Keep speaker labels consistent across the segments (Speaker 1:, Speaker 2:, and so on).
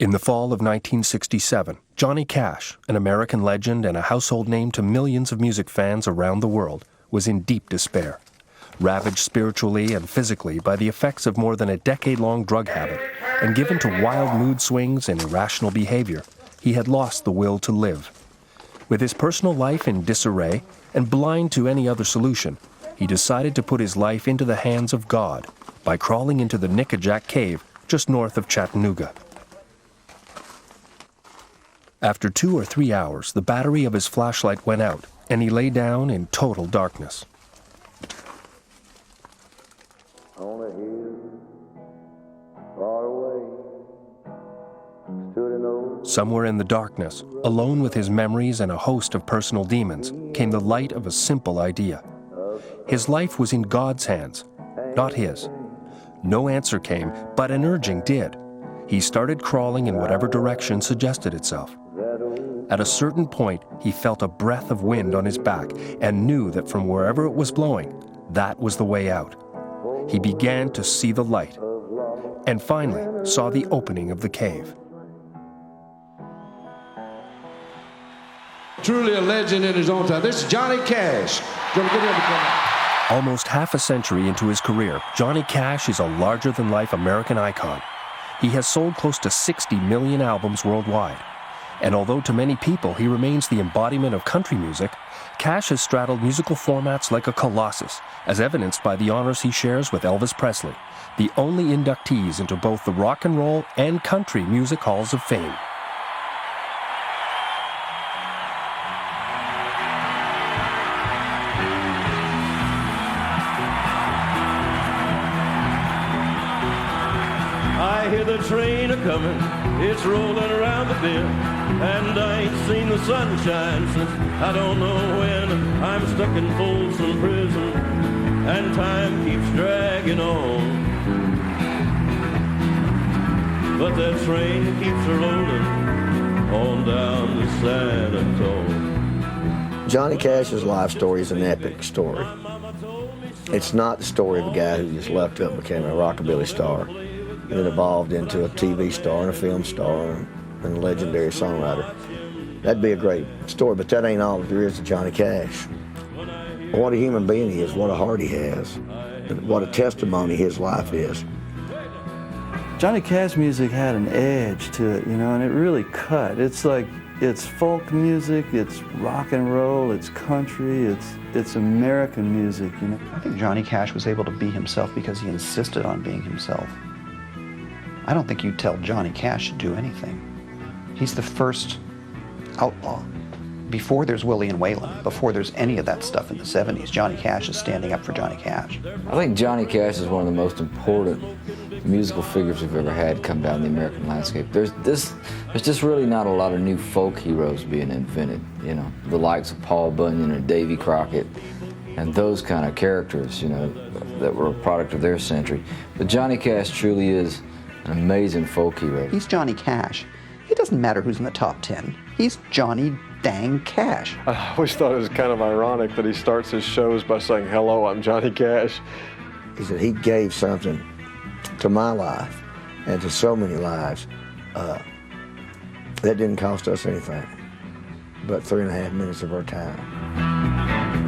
Speaker 1: In the fall of 1967, Johnny Cash, an American legend and a household name to millions of music fans around the world, was in deep despair. Ravaged spiritually and physically by the effects of more than a decade-long drug habit, and given to wild mood swings and irrational behavior, he had lost the will to live. With his personal life in disarray and blind to any other solution, he decided to put his life into the hands of God by crawling into the Nickajack Cave just north of Chattanooga. After 2 or 3 hours, the battery of his flashlight went out, and he lay down in total darkness.
Speaker 2: On a hill, far away, stood an old...
Speaker 1: Somewhere in the darkness, alone with his memories and a host of personal demons, came the light of a simple idea. His life was in God's hands, not his. No answer came, but an urging did. He started crawling in whatever direction suggested itself. At a certain point, he felt a breath of wind on his back and knew that from wherever it was blowing, that was the way out. He began to see the light and finally saw the opening of the cave.
Speaker 3: Truly a legend in his own time. This is Johnny Cash.
Speaker 1: Almost half a century into his career, Johnny Cash is a larger-than-life American icon. He has sold close to 60 million albums worldwide. And although to many people he remains the embodiment of country music, Cash has straddled musical formats like a colossus, as evidenced by the honors he shares with Elvis Presley, the only inductees into both the Rock and Roll and Country Music Halls of Fame.
Speaker 4: I hear the train a-comin', it's rolling around the bend. And I ain't seen the sunshine since I don't know when. I'm stuck in Folsom Prison, and time keeps dragging on. But that train keeps rolling on down to San Antonio.
Speaker 2: Johnny Cash's life story is an epic story. It's not the story of a guy who just left up and became a rockabilly star and then evolved into a TV star and a film star and a legendary songwriter. That'd be a great story, but that ain't all there is to Johnny Cash. What a human being he is, what a heart he has, and what a testimony his life is.
Speaker 5: Johnny Cash music had an edge to it, you know, and it really cut. It's like, it's folk music, it's rock and roll, it's country, it's American music, you know.
Speaker 6: I think Johnny Cash was able to be himself because he insisted on being himself. I don't think you tell Johnny Cash to do anything. He's the first outlaw. Before there's Willie and Waylon, before there's any of that stuff in the 70s, Johnny Cash is standing up for Johnny Cash.
Speaker 7: I think Johnny Cash is one of the most important musical figures we've ever had come down the American landscape. There's just really not a lot of new folk heroes being invented, you know, the likes of Paul Bunyan or Davy Crockett and those kind of characters, you know, that were a product of their century. But Johnny Cash truly is an amazing folk hero.
Speaker 6: He's Johnny Cash. It doesn't matter who's in the top 10. He's Johnny dang Cash.
Speaker 8: I always thought it was kind of ironic that he starts his shows by saying, "Hello, I'm Johnny Cash."
Speaker 2: He said he gave something to my life and to so many lives that didn't cost us anything but 3.5 minutes of our time.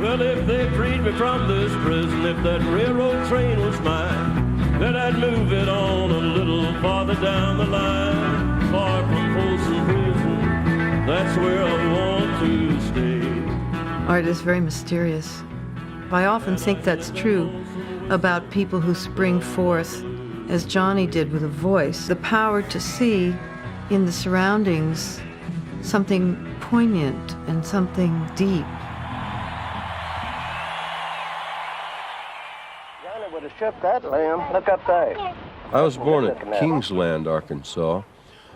Speaker 4: Well, if they freed me from this prison, if that railroad train was mine, then I'd move it on a little farther down the line, far from Folsom Prison. That's where I want to stay.
Speaker 9: Art is very mysterious. I often think that's true about people who spring forth, as Johnny did with a voice, the power to see in the surroundings something poignant and something deep.
Speaker 2: Johnny would have shipped that lamb. Look up there.
Speaker 10: I was born at Kingsland, Arkansas,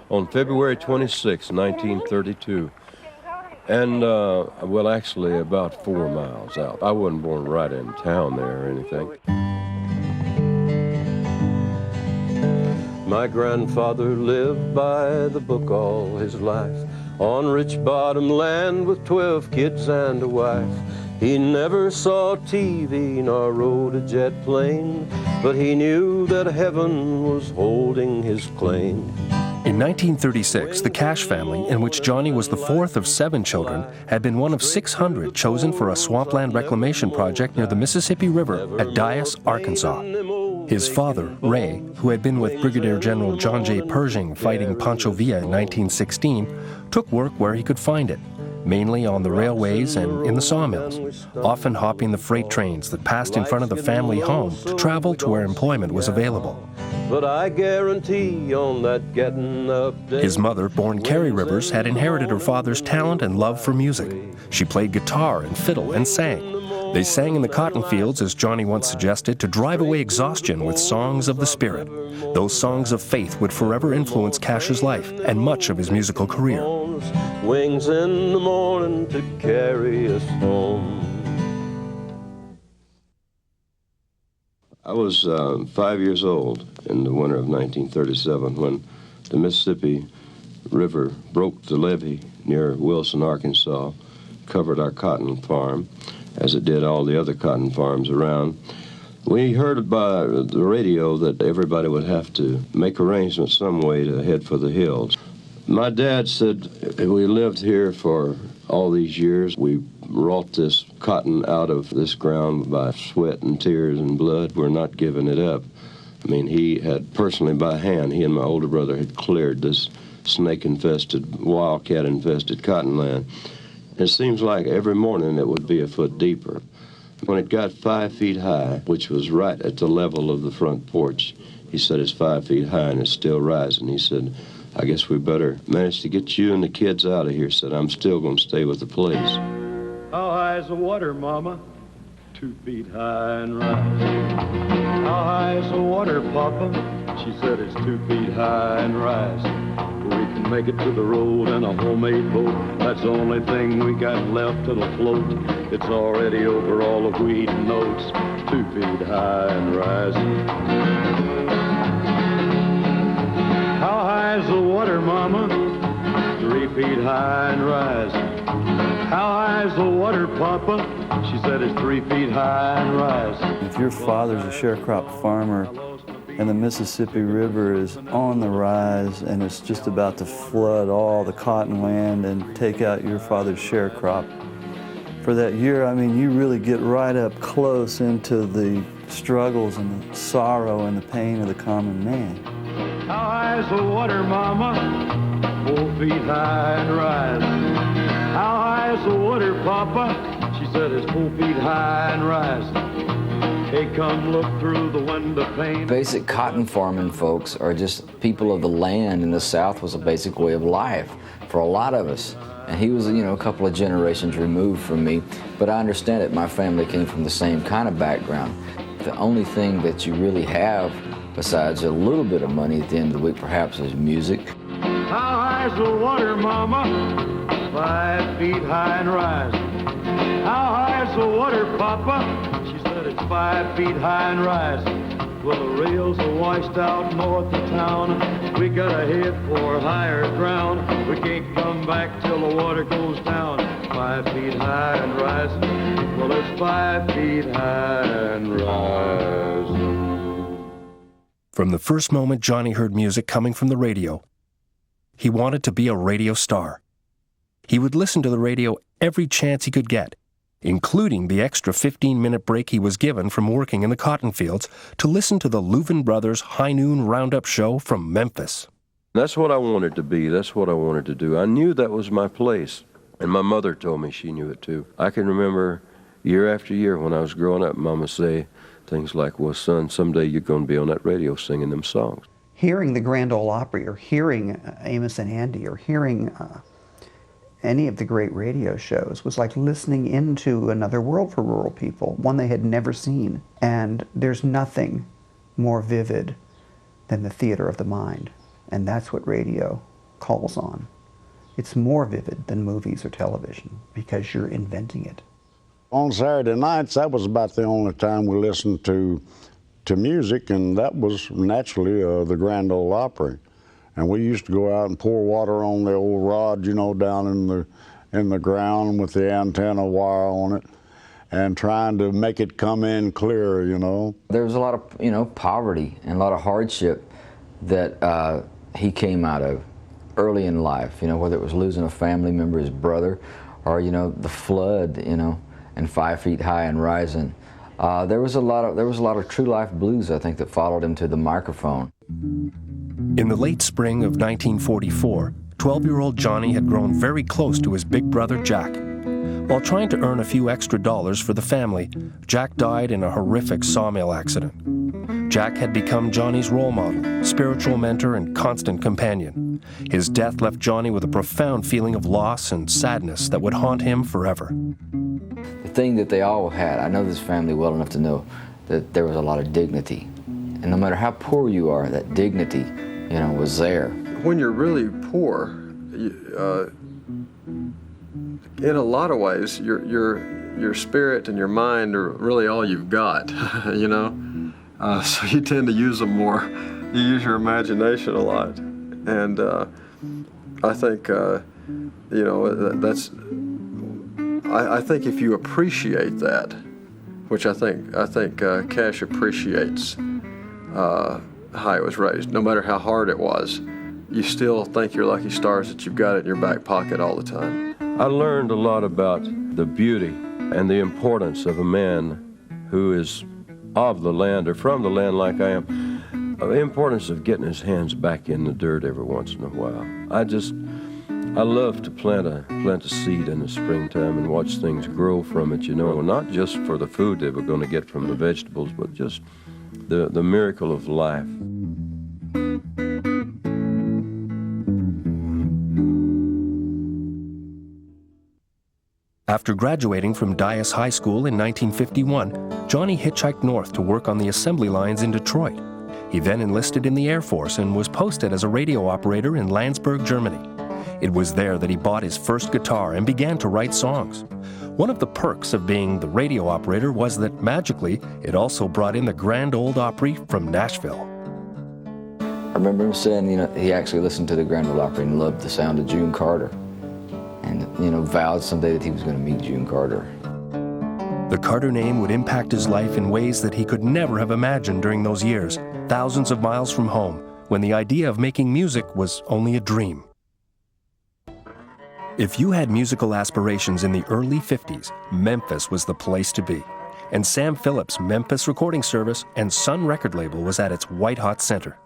Speaker 10: on February 26, 1932. And, well, actually about 4 miles out. I wasn't born right in town there or anything. My grandfather lived by the book all his life, on rich bottom land with 12 kids and a wife. He never saw TV nor rode a jet plane, but he knew that heaven was holding his claim.
Speaker 1: In 1936, the Cash family, in which Johnny was the fourth of 7 children, had been one of 600 chosen for a swampland reclamation project near the Mississippi River at Dyess, Arkansas. His father, Ray, who had been with Brigadier General John J. Pershing fighting Pancho Villa in 1916, took work where he could find it, mainly on the railways and in the sawmills, often hopping the freight trains that passed in front of the family home to travel to where employment was available.
Speaker 4: But I guarantee on that getting up day.
Speaker 1: His mother, born Carrie Rivers, had inherited her father's talent and love for music. She played guitar and fiddle and sang. They sang in the cotton fields, as Johnny once suggested, to drive away exhaustion with songs of the spirit. Those songs of faith would forever influence Cash's life and much of his musical career.
Speaker 4: Wings in the morning to carry us home.
Speaker 10: I was 5 years old in the winter of 1937 when the Mississippi River broke the levee near Wilson, Arkansas, covered our cotton farm, as it did all the other cotton farms around. We heard by the radio that everybody would have to make arrangements some way to head for the hills. My dad said, we lived here for all these years. We wrought this cotton out of this ground by sweat and tears and blood. We're not giving it up. I mean, he had personally by hand, he and my older brother had cleared this snake-infested, wildcat-infested cotton land. It seems like every morning it would be a foot deeper. When it got 5 feet high, which was right at the level of the front porch, he said it's 5 feet high and it's still rising. He said, I guess we better manage to get you and the kids out of here. Said, I'm still going to stay with the police.
Speaker 4: How high is the water, Mama? 2 feet high and rising. How high is the water, Papa? She said it's 2 feet high and rising. We can make it to the road in a homemade boat. That's the only thing we got left that'll float. It's already over all the wheat and oats. 2 feet high and rising. How high is the water, Mama? 3 feet high and rising. How high is the water, Papa? She said it's 3 feet high and rising.
Speaker 5: If your father's a sharecrop farmer and the Mississippi River is on the rise and it's just about to flood all the cotton land and take out your father's sharecrop, for that year, I mean, you really get right up close into the struggles and the sorrow and the pain of the common man.
Speaker 4: How high is the water, Mama? 4 feet high and rising. How high is the water, Papa? She said it's 4 feet high and rising. Hey, come look through the window pane.
Speaker 7: Basic cotton farming folks are just people of the land, and the South was a basic way of life for a lot of us. And he was, a couple of generations removed from me, but I understand it. My family came from the same kind of background. The only thing that you really have, besides a little bit of money at the end of the week, perhaps, is music.
Speaker 4: How high is the water, Mama? 5 feet high and rising. How high is the water, Papa? She said it's 5 feet high and rising. Well, the rails are washed out north of town. We gotta head for higher ground. We can't come back till the water goes down. 5 feet high and rising. Well, it's 5 feet high and rising.
Speaker 1: From the first moment Johnny heard music coming from the radio, he wanted to be a radio star. He would listen to the radio every chance he could get, including the extra 15-minute break he was given from working in the cotton fields to listen to the Louvin Brothers High Noon Roundup show from Memphis.
Speaker 10: That's what I wanted to be. That's what I wanted to do. I knew that was my place. And my mother told me she knew it too. I can remember year after year when I was growing up, Mama say things like, well, son, someday you're going to be on that radio singing them songs.
Speaker 6: Hearing the Grand Ole Opry, or hearing Amos and Andy, or hearing any of the great radio shows was like listening into another world for rural people, one they had never seen. And there's nothing more vivid than the theater of the mind. And that's what radio calls on. It's more vivid than movies or television because you're inventing it.
Speaker 11: On Saturday nights, that was about the only time we listened to music, and that was naturally the Grand Ole Opry. And we used to go out and pour water on the old rod, down in the ground with the antenna wire on it, and trying to make it come in clear,
Speaker 7: There was a lot of, poverty and a lot of hardship that he came out of early in life, you know, whether it was losing a family member, his brother, or, you know, the flood, you know, and 5 Feet High and Rising. There was a lot of true life blues, I think, that followed him to the microphone.
Speaker 1: In the late spring of 1944, 12-year-old Johnny had grown very close to his big brother Jack. While trying to earn a few extra dollars for the family, Jack died in a horrific sawmill accident. Jack had become Johnny's role model, spiritual mentor, and constant companion. His death left Johnny with a profound feeling of loss and sadness that would haunt him forever.
Speaker 7: The thing that they all had, I know this family well enough to know that there was a lot of dignity. And no matter how poor you are, that dignity, you know, was there.
Speaker 8: When you're really poor, in a lot of ways, your spirit and your mind are really all you've got, you know? So you tend to use them more. You use your imagination a lot. And I think, you know, that's, I think if you appreciate that, which I think Cash appreciates how he was raised, no matter how hard it was, you still think you're lucky stars that you've got it in your back pocket all the time.
Speaker 10: I learned a lot about the beauty and the importance of a man who is of the land or from the land like I am, the importance of getting his hands back in the dirt every once in a while. I love to plant a seed in the springtime and watch things grow from it, you know, not just for the food that we're going to get from the vegetables, but just the miracle of life.
Speaker 1: After graduating from Dyess High School in 1951, Johnny hitchhiked north to work on the assembly lines in Detroit. He then enlisted in the Air Force and was posted as a radio operator in Landsberg, Germany. It was there that he bought his first guitar and began to write songs. One of the perks of being the radio operator was that, magically, it also brought in the Grand Ole Opry from Nashville.
Speaker 7: I remember him saying, you know, he actually listened to the Grand Ole Opry and loved the sound of June Carter. And, you know, vowed someday that he was going to meet June Carter.
Speaker 1: The Carter name would impact his life in ways that he could never have imagined during those years, thousands of miles from home, when the idea of making music was only a dream. If you had musical aspirations in the early 50s, Memphis was the place to be. And Sam Phillips' Memphis Recording Service and Sun record label was at its white-hot center.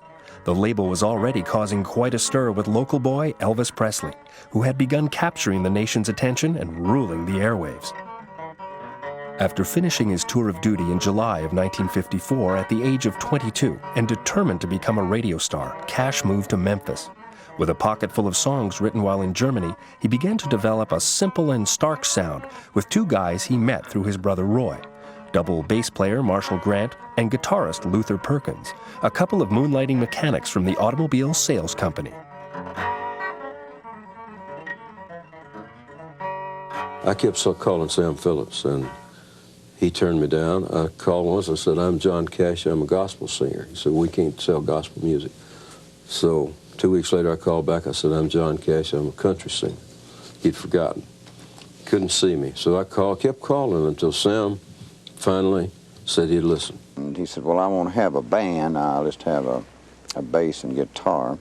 Speaker 1: The label was already causing quite a stir with local boy Elvis Presley, who had begun capturing the nation's attention and ruling the airwaves. After finishing his tour of duty in July of 1954 at the age of 22 and determined to become a radio star, Cash moved to Memphis. With a pocket full of songs written while in Germany, he began to develop a simple and stark sound with two guys he met through his brother Roy, double bass player Marshall Grant and guitarist Luther Perkins, a couple of moonlighting mechanics from the automobile sales company.
Speaker 10: I kept calling Sam Phillips, and he turned me down. I called once and said, "I'm John Cash, I'm a gospel singer." He said, "We can't sell gospel music." So 2 weeks later I called back, I said, "I'm John Cash, I'm a country singer." He'd forgotten. Couldn't see me. So I kept calling until Sam finally said he'd listen.
Speaker 12: And he said, "Well, I won't have a band, I'll just have a bass and guitar.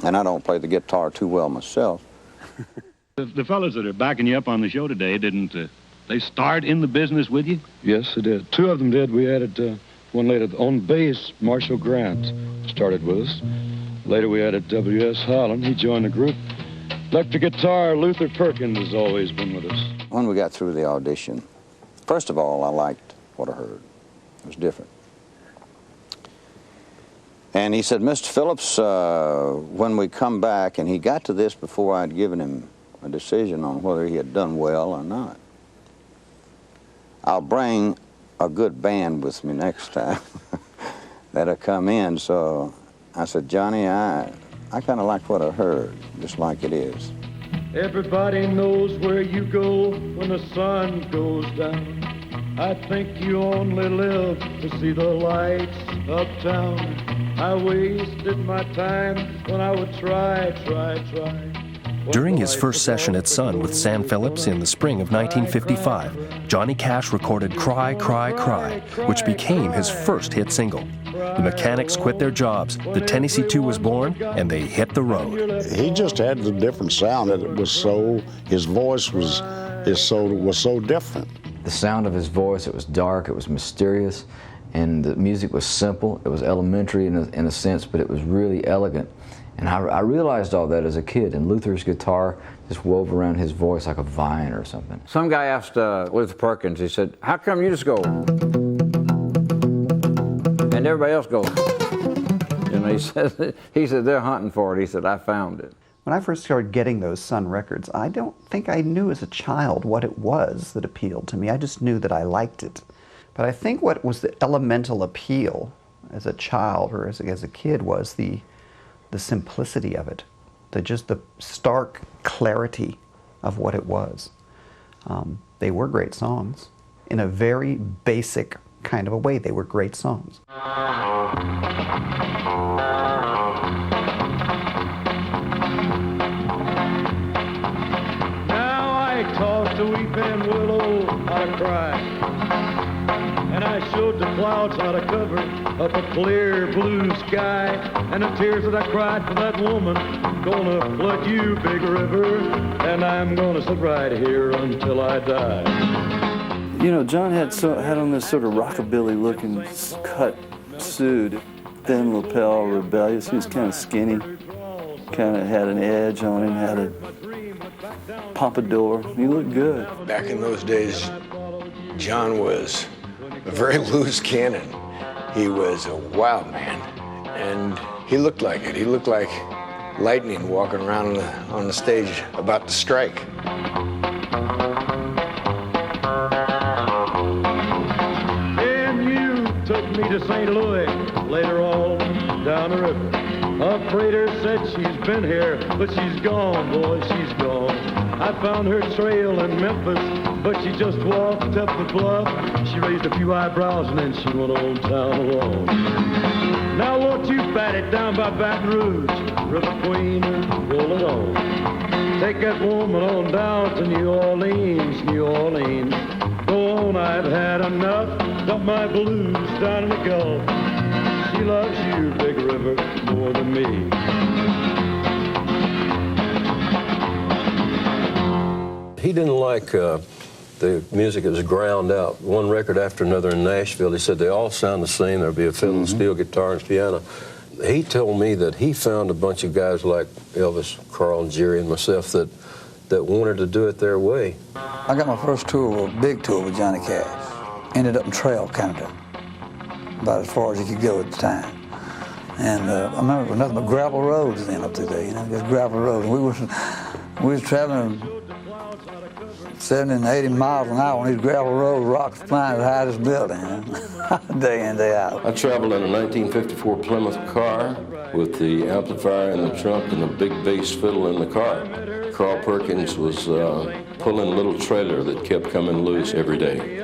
Speaker 12: And I don't play the guitar too well myself."
Speaker 13: The fellas that are backing you up on the show today, didn't they start in the business with you?
Speaker 14: Yes, they did. Two of them did. We added one later. On bass, Marshall Grant started with us. Later we added W.S. Holland. He joined the group. Electric guitar, Luther Perkins has always been with us.
Speaker 12: When we got through the audition, first of all, I liked what I heard. It was different. And he said, "Mr. Phillips, when we come back," and he got to this before I'd given him a decision on whether he had done well or not, "I'll bring a good band with me next time that'll come in." So I said, "Johnny, I kind of like what I heard, just like it is."
Speaker 4: Everybody knows where you go when the sun goes down. I think you only live to see the lights uptown. I wasted my time when I would try.
Speaker 1: During his first session at Sun with Sam Phillips in the spring of 1955, Johnny Cash recorded Cry, Cry, Cry, which became his first hit single. The mechanics quit their jobs, the Tennessee Two was born, and they hit the road.
Speaker 11: He just had the different sound that it was so, his voice was so different.
Speaker 7: The sound of his voice, it was dark, it was mysterious, and the music was simple. It was elementary in a sense, but it was really elegant. And I realized all that as a kid, and Luther's guitar just wove around his voice like a vine or something.
Speaker 12: Some guy asked Luther Perkins, he said, how come you just go? And everybody else goes. You know, he said, they're hunting for it. He said, I found it.
Speaker 6: When I first started getting those Sun records, I don't think I knew as a child what it was that appealed to me. I just knew that I liked it. But I think what was the elemental appeal as a child or as a kid was the simplicity of it, just the stark clarity of what it was. They were great songs. In a very basic kind of a way, they were great songs.
Speaker 4: Now I tossed a weeping willow how to cry, and I showed the clouds how to cover up a clear blue sky, and the tears that I cried for that woman gonna flood you, big river, and I'm gonna sit right here until I die.
Speaker 5: You know, John had on this sort of rockabilly-looking cut suit, thin lapel, rebellious. He was kind of skinny, kind of had an edge on him, had a pompadour. He looked good.
Speaker 15: Back in those days, John was a very loose cannon. He was a wild man, and he looked like it. He looked like lightning walking around on the stage about to strike.
Speaker 4: Took me to St. Louis, later on down the river. A freighter said she's been here, but she's gone, boy, she's gone. I found her trail in Memphis, but she just walked up the bluff. She raised a few eyebrows and then she went on down alone. Now won't you bat it down by Baton Rouge, River Queen, roll it on. Take that woman on down to New Orleans, New Orleans. Go on, I've had enough, got my blues down in the Gulf. She loves you, Big River, more than me.
Speaker 10: He didn't like the music that was ground out, one record after another in Nashville. He said they all sound the same. There'll be a fiddle and steel guitar and piano. He told me that he found a bunch of guys like Elvis, Carl, and Jerry, and myself that wanted to do it their way.
Speaker 16: I got my first tour, a big tour with Johnny Cash. Ended up in Trail, Canada, about as far as you could go at the time. And I remember it was nothing but gravel roads then up through there, you know, just gravel roads. We was traveling 70 and 80 miles an hour on these gravel roads, rocks flying as high as this building, you know? Day in, day out.
Speaker 10: I traveled in a 1954 Plymouth car with the amplifier in the trunk and the big bass fiddle in the car. Carl Perkins was pulling a little trailer that kept coming loose every day.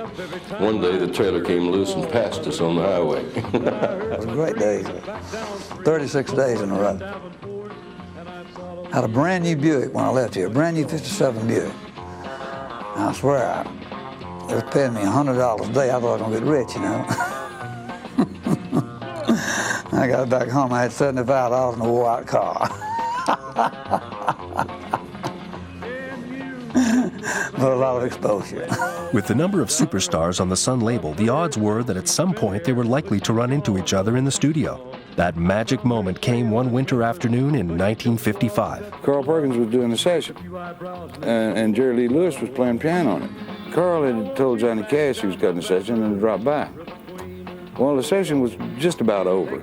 Speaker 10: One day the trailer came loose and passed us on the highway.
Speaker 16: It was a great day. 36 days in a row. Had a brand new Buick when I left here, a brand new 57 Buick. And I swear, they was paying me $100 a day. I thought I was gonna get rich, you know. I got back home, I had $75 in a wore-out car. But a lot of exposure.
Speaker 1: With the number of superstars on the Sun label, the odds were that at some point they were likely to run into each other in the studio. That magic moment came one winter afternoon in 1955.
Speaker 5: Carl Perkins was doing the session, and Jerry Lee Lewis was playing piano on it. Carl had told Johnny Cash he was cutting the session and dropped by. Well, the session was just about over,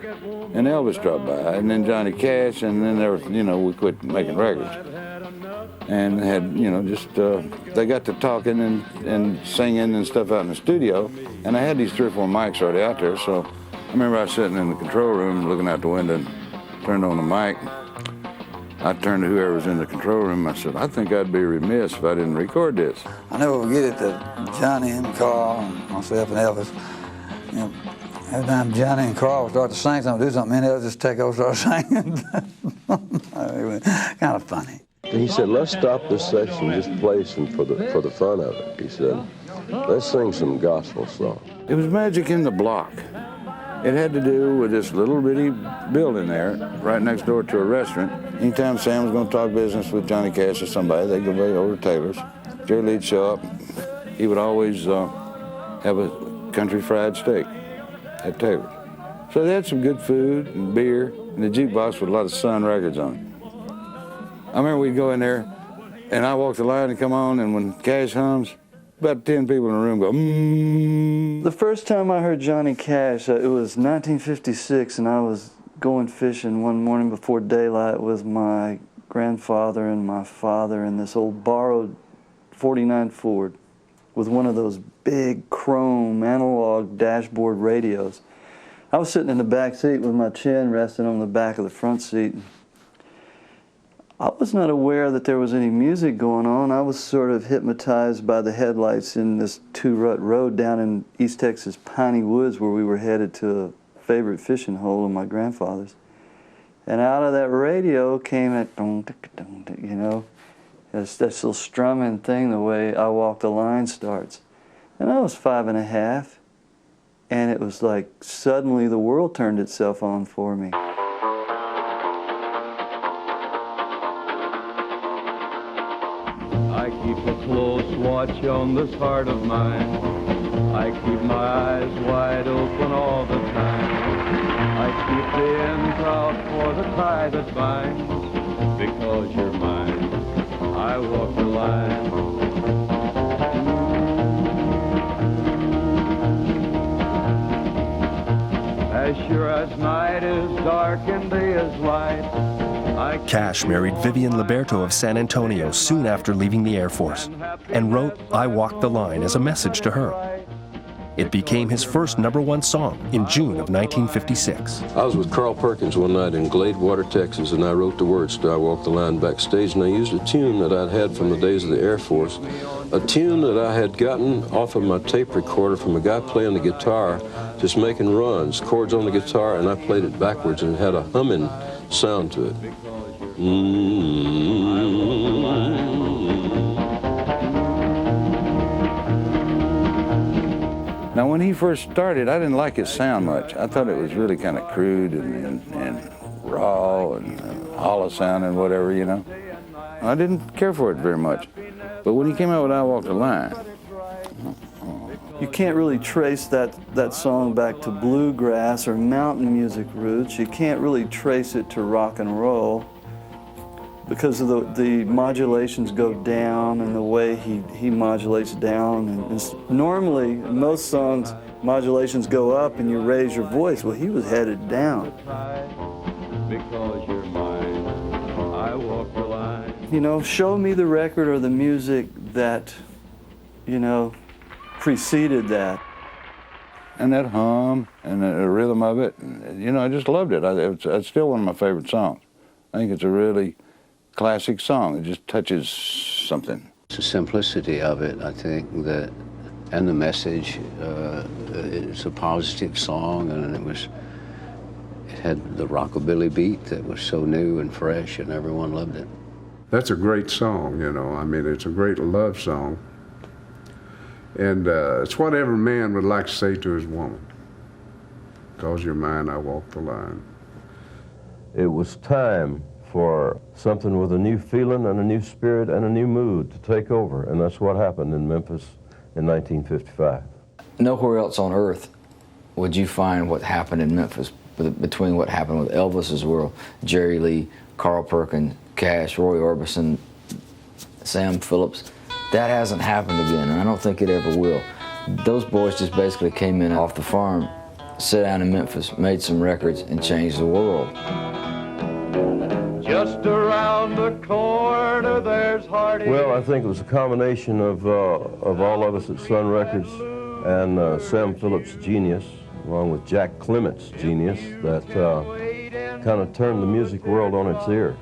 Speaker 5: and Elvis dropped by, and then Johnny Cash, and then there was, you know, we quit making records. And had, you know, just, they got to talking and singing and stuff out in the studio, and I had these 3 or 4 mics already out there, so I remember I was sitting in the control room looking out the window and turned on the mic. I turned to whoever was in the control room, I said, I think I'd be remiss if I didn't record this.
Speaker 16: I never forget it that Johnny and Carl and myself and Elvis, you know, every time Johnny and Carl would start to sing something, do something, and they'll just take over and start singing. It was kind of funny.
Speaker 10: He said, let's stop this section, just play some for the fun of it. He said, let's sing some gospel songs.
Speaker 5: It was magic in the block.
Speaker 17: It had to do with this little bitty building there, right next door to a restaurant. Anytime Sam was going to talk business with Johnny Cash or somebody, they'd go over to Taylor's. Jerry Lee'd show up. He would always have a country fried steak at Taylor's. So they had some good food and beer, and the jukebox with a lot of Sun records on it. I remember we'd go in there, and I walk the line and come on, and when Cash hums, about 10 people in the room go, mmm.
Speaker 5: The first time I heard Johnny Cash, it was 1956, and I was going fishing one morning before daylight with my grandfather and my father in this old borrowed 49 Ford with one of those big chrome analog dashboard radios. I was sitting in the back seat with my chin resting on the back of the front seat. I was not aware that there was any music going on. I was sort of hypnotized by the headlights in this two-rut road down in East Texas Piney Woods where we were headed to a favorite fishing hole of my grandfather's. And out of that radio came that, you know, that little strumming thing, the way I Walk the Line starts. And I was 5 and a half, and it was like suddenly the world turned itself on for me.
Speaker 4: I keep a close watch on this heart of mine. I keep my eyes wide open all the time. I keep the ends out for the tie that binds. Because you're mine, I walk the line. As sure as night is dark and day is light,
Speaker 1: Cash married Vivian Liberto of San Antonio soon after leaving the Air Force and wrote I Walk the Line as a message to her. It became his first #1 song in June of 1956.
Speaker 10: I was with Carl Perkins one night in Gladewater, Texas, and I wrote the words to I Walk the Line backstage, and I used a tune that I'd had from the days of the Air Force, a tune that I had gotten off of my tape recorder from a guy playing the guitar, just making runs, chords on the guitar, and I played it backwards, and it had a humming sound to it.
Speaker 17: Now, when he first started, I didn't like his sound much. I thought it was really kind of crude and raw and hollow sound and whatever, you know. I didn't care for it very much. But when he came out with I Walk the Line,
Speaker 5: you can't really trace that song back to bluegrass or mountain music roots. You can't really trace it to rock and roll because of the modulations go down and the way he modulates down. And normally, in most songs, modulations go up and you raise your voice. Well, he was headed down.
Speaker 4: Because you're mine, I walk the line.
Speaker 5: You know, show me the record or the music that, you know, preceded that.
Speaker 17: And that hum and the rhythm of it, you know, I just loved it. It's still one of my favorite songs. I think it's a really classic song. It just touches something.
Speaker 18: It's the simplicity of it, I think, and the message. It's a positive song, and it had the rockabilly beat that was so new and fresh, and everyone loved it.
Speaker 3: That's a great song, you know. I mean, it's a great love song. And it's what every man would like to say to his woman. Because you're mine, I walk the line.
Speaker 10: It was time for something with a new feeling and a new spirit and a new mood to take over, and that's what happened in Memphis in 1955.
Speaker 7: Nowhere else on earth would you find what happened in Memphis between what happened with Elvis's world, Jerry Lee, Carl Perkins, Cash, Roy Orbison, Sam Phillips. That hasn't happened again, and I don't think it ever will. Those boys just basically came in off the farm, sat down in Memphis, made some records, and changed the world.
Speaker 4: Just around the corner, there's Hardy.
Speaker 10: Well, I think it was a combination of all of us at Sun Records and Sam Phillips' genius, along with Jack Clement's genius, that kind of turned the music world on its ear.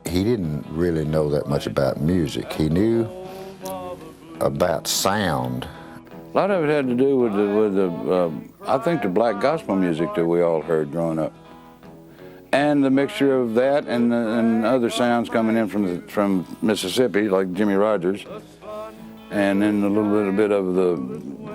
Speaker 12: He didn't really know that much about music. He knew about sound.
Speaker 17: A lot of it had to do with I think the black gospel music that we all heard growing up, and the mixture of that and other sounds coming in from Mississippi, like Jimmy Rogers, and then a little bit of the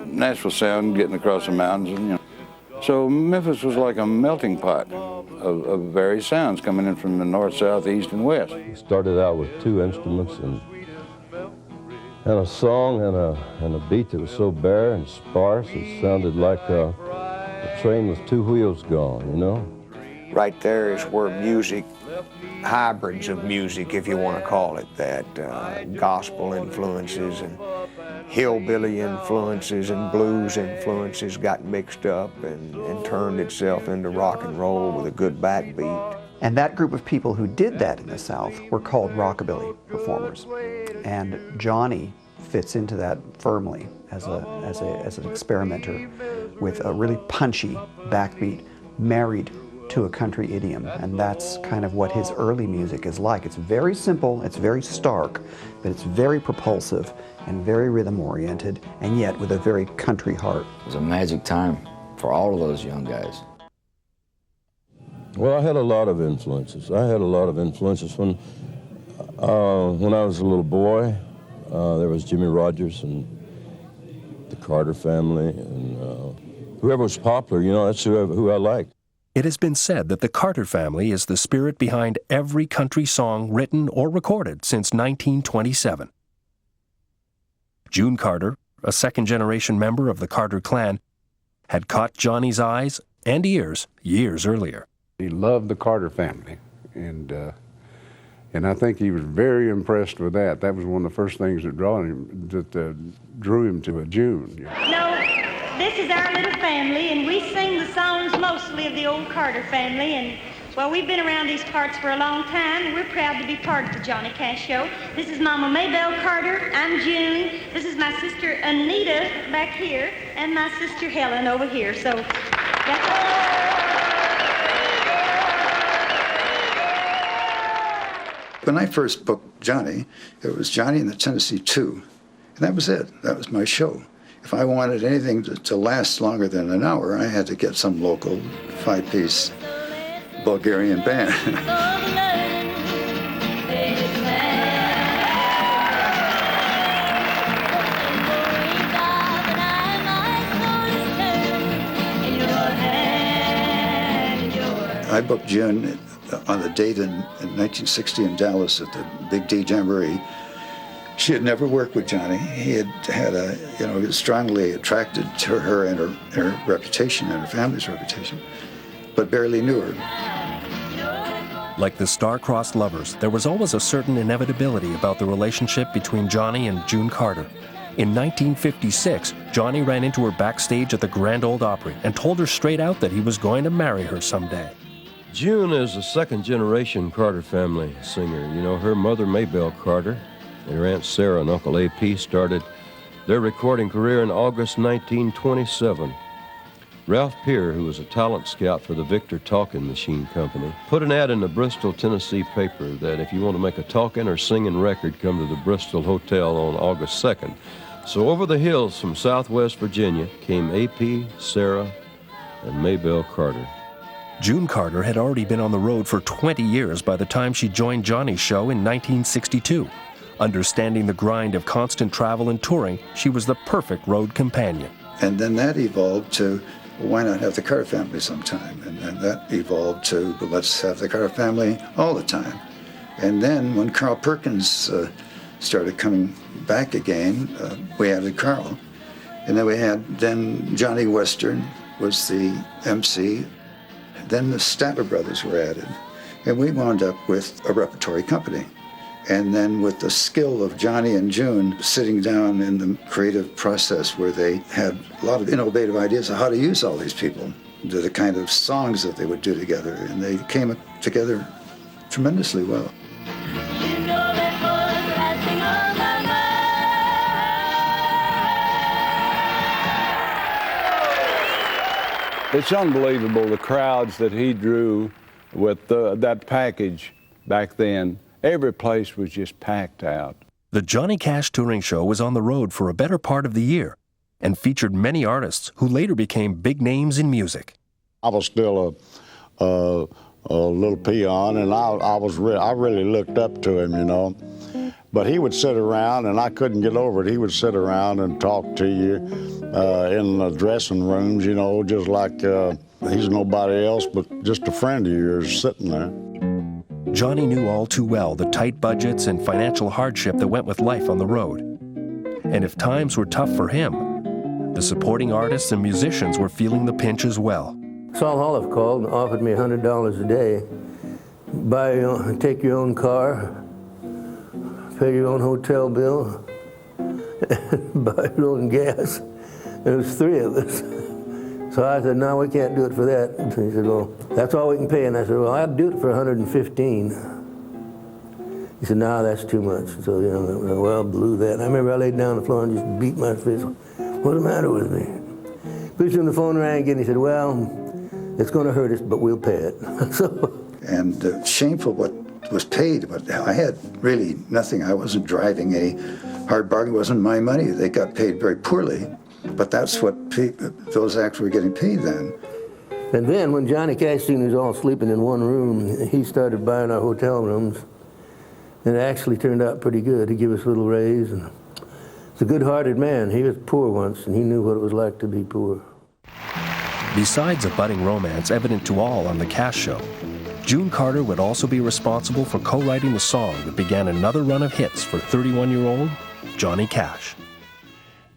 Speaker 17: Nashville sound getting across the mountains. And, you know, So Memphis was like a melting pot of various sounds coming in from the north, south, east, and west.
Speaker 10: We started out with 2 instruments and a song and a beat that was so bare and sparse it sounded like a train with 2 wheels gone, you know?
Speaker 15: Right there is where music, hybrids of music, if you want to call it that, gospel influences and hillbilly influences and blues influences got mixed up and turned itself into rock and roll with a good backbeat.
Speaker 6: And that group of people who did that in the South were called rockabilly performers. And Johnny fits into that firmly as an experimenter with a really punchy backbeat married to a country idiom, and that's kind of what his early music is like. It's very simple, it's very stark, but it's very propulsive and very rhythm-oriented, and yet with a very country heart.
Speaker 7: It was a magic time for all of those young guys.
Speaker 10: Well, I had a lot of influences. I had a lot of influences when I was a little boy. There was Jimmy Rogers and the Carter family, and whoever was popular, you know, that's who I liked.
Speaker 1: It has been said that the Carter family is the spirit behind every country song written or recorded since 1927. June Carter, a second-generation member of the Carter clan, had caught Johnny's eyes and ears years earlier.
Speaker 3: He loved the Carter family, and I think he was very impressed with that. That was one of the first things that drew him to a June. You know.
Speaker 19: No, this is our little family, and we sing the songs mostly of the old Carter family, and well, we've been around these parts for a long time, and we're proud to be part of the Johnny Cash Show. This is Mama Maybelle Carter. I'm June. This is my sister Anita back here, and my sister Helen over here. So that's all.
Speaker 20: When I first booked Johnny, it was Johnny and the Tennessee Two, and that was it. That was my show. If I wanted anything to last longer than an hour, I had to get some local 5-piece Bulgarian band. I booked June on a date in 1960 in Dallas at the Big D Jamboree. She had never worked with Johnny. He had he was strongly attracted to her and her reputation and her family's reputation, but barely knew her.
Speaker 1: Like the star-crossed lovers, there was always a certain inevitability about the relationship between Johnny and June Carter. In 1956, Johnny ran into her backstage at the Grand Ole Opry and told her straight out that he was going to marry her someday.
Speaker 10: June is a second-generation Carter family singer. You know, her mother, Maybelle Carter, and her Aunt Sarah and Uncle A.P. started their recording career in August 1927. Ralph Peer, who was a talent scout for the Victor Talking Machine Company, put an ad in the Bristol, Tennessee paper that if you want to make a talking or singing record, come to the Bristol Hotel on August 2nd. So over the hills from Southwest Virginia came A.P., Sarah, and Maybelle Carter.
Speaker 1: June Carter had already been on the road for 20 years by the time she joined Johnny's show in 1962. Understanding the grind of constant travel and touring, she was the perfect road companion.
Speaker 20: And then that evolved to, well, why not have the Carter family sometime? And then that evolved to, well, let's have the Carter family all the time. And then when Carl Perkins started coming back again, we added Carl. And then Johnny Western was the MC. Then the Statler brothers were added. And we wound up with a repertory company. And then with the skill of Johnny and June sitting down in the creative process where they had a lot of innovative ideas of how to use all these people, the kind of songs that they would do together, and they came together tremendously well.
Speaker 3: It's unbelievable, the crowds that he drew with that package back then. Every place was just packed out.
Speaker 1: The Johnny Cash Touring Show was on the road for a better part of the year and featured many artists who later became big names in music.
Speaker 11: I was still a little peon, and I really looked up to him, you know. But he would sit around, and I couldn't get over it. He would sit around and talk to you in the dressing rooms, you know, just like he's nobody else but just a friend of yours sitting there.
Speaker 1: Johnny knew all too well the tight budgets and financial hardship that went with life on the road. And if times were tough for him, the supporting artists and musicians were feeling the pinch as well.
Speaker 21: Saul Holliff called and offered me $100 a day. Take your own car, pay your own hotel bill, buy your own gas. There was 3 of us. So I said, no, we can't do it for that. And he said, well, that's all we can pay. And I said, well, I'd do it for 115. He said, no, that's too much. So, you know, well, blew that. And I remember I laid down on the floor and just beat my fist. What's the matter with me? Pretty soon the phone rang again. He said, well, it's going to hurt us, but we'll pay it.
Speaker 20: And shameful what was paid, but I had really nothing. I wasn't driving any hard bargain. It wasn't my money. They got paid very poorly, but that's what those actors were getting paid then.
Speaker 21: And then when Johnny Cash seen us all sleeping in one room, he started buying our hotel rooms. And it actually turned out pretty good. He gave us a little raise. And he's a good-hearted man. He was poor once, and he knew what it was like to be poor.
Speaker 1: Besides a budding romance evident to all on The Cash Show, June Carter would also be responsible for co-writing the song that began another run of hits for 31-year-old Johnny Cash.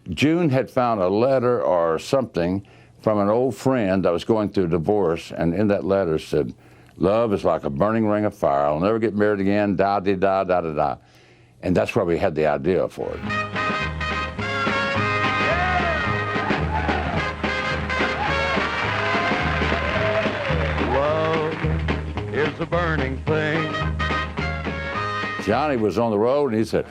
Speaker 17: June had found a letter or something from an old friend that was going through a divorce, and in that letter said, "Love is like a burning ring of fire. I'll never get married again, da-de-da-da-da-da." And that's where we had the idea for it.
Speaker 4: Is a burning thing.
Speaker 17: Johnny was on the road and he said,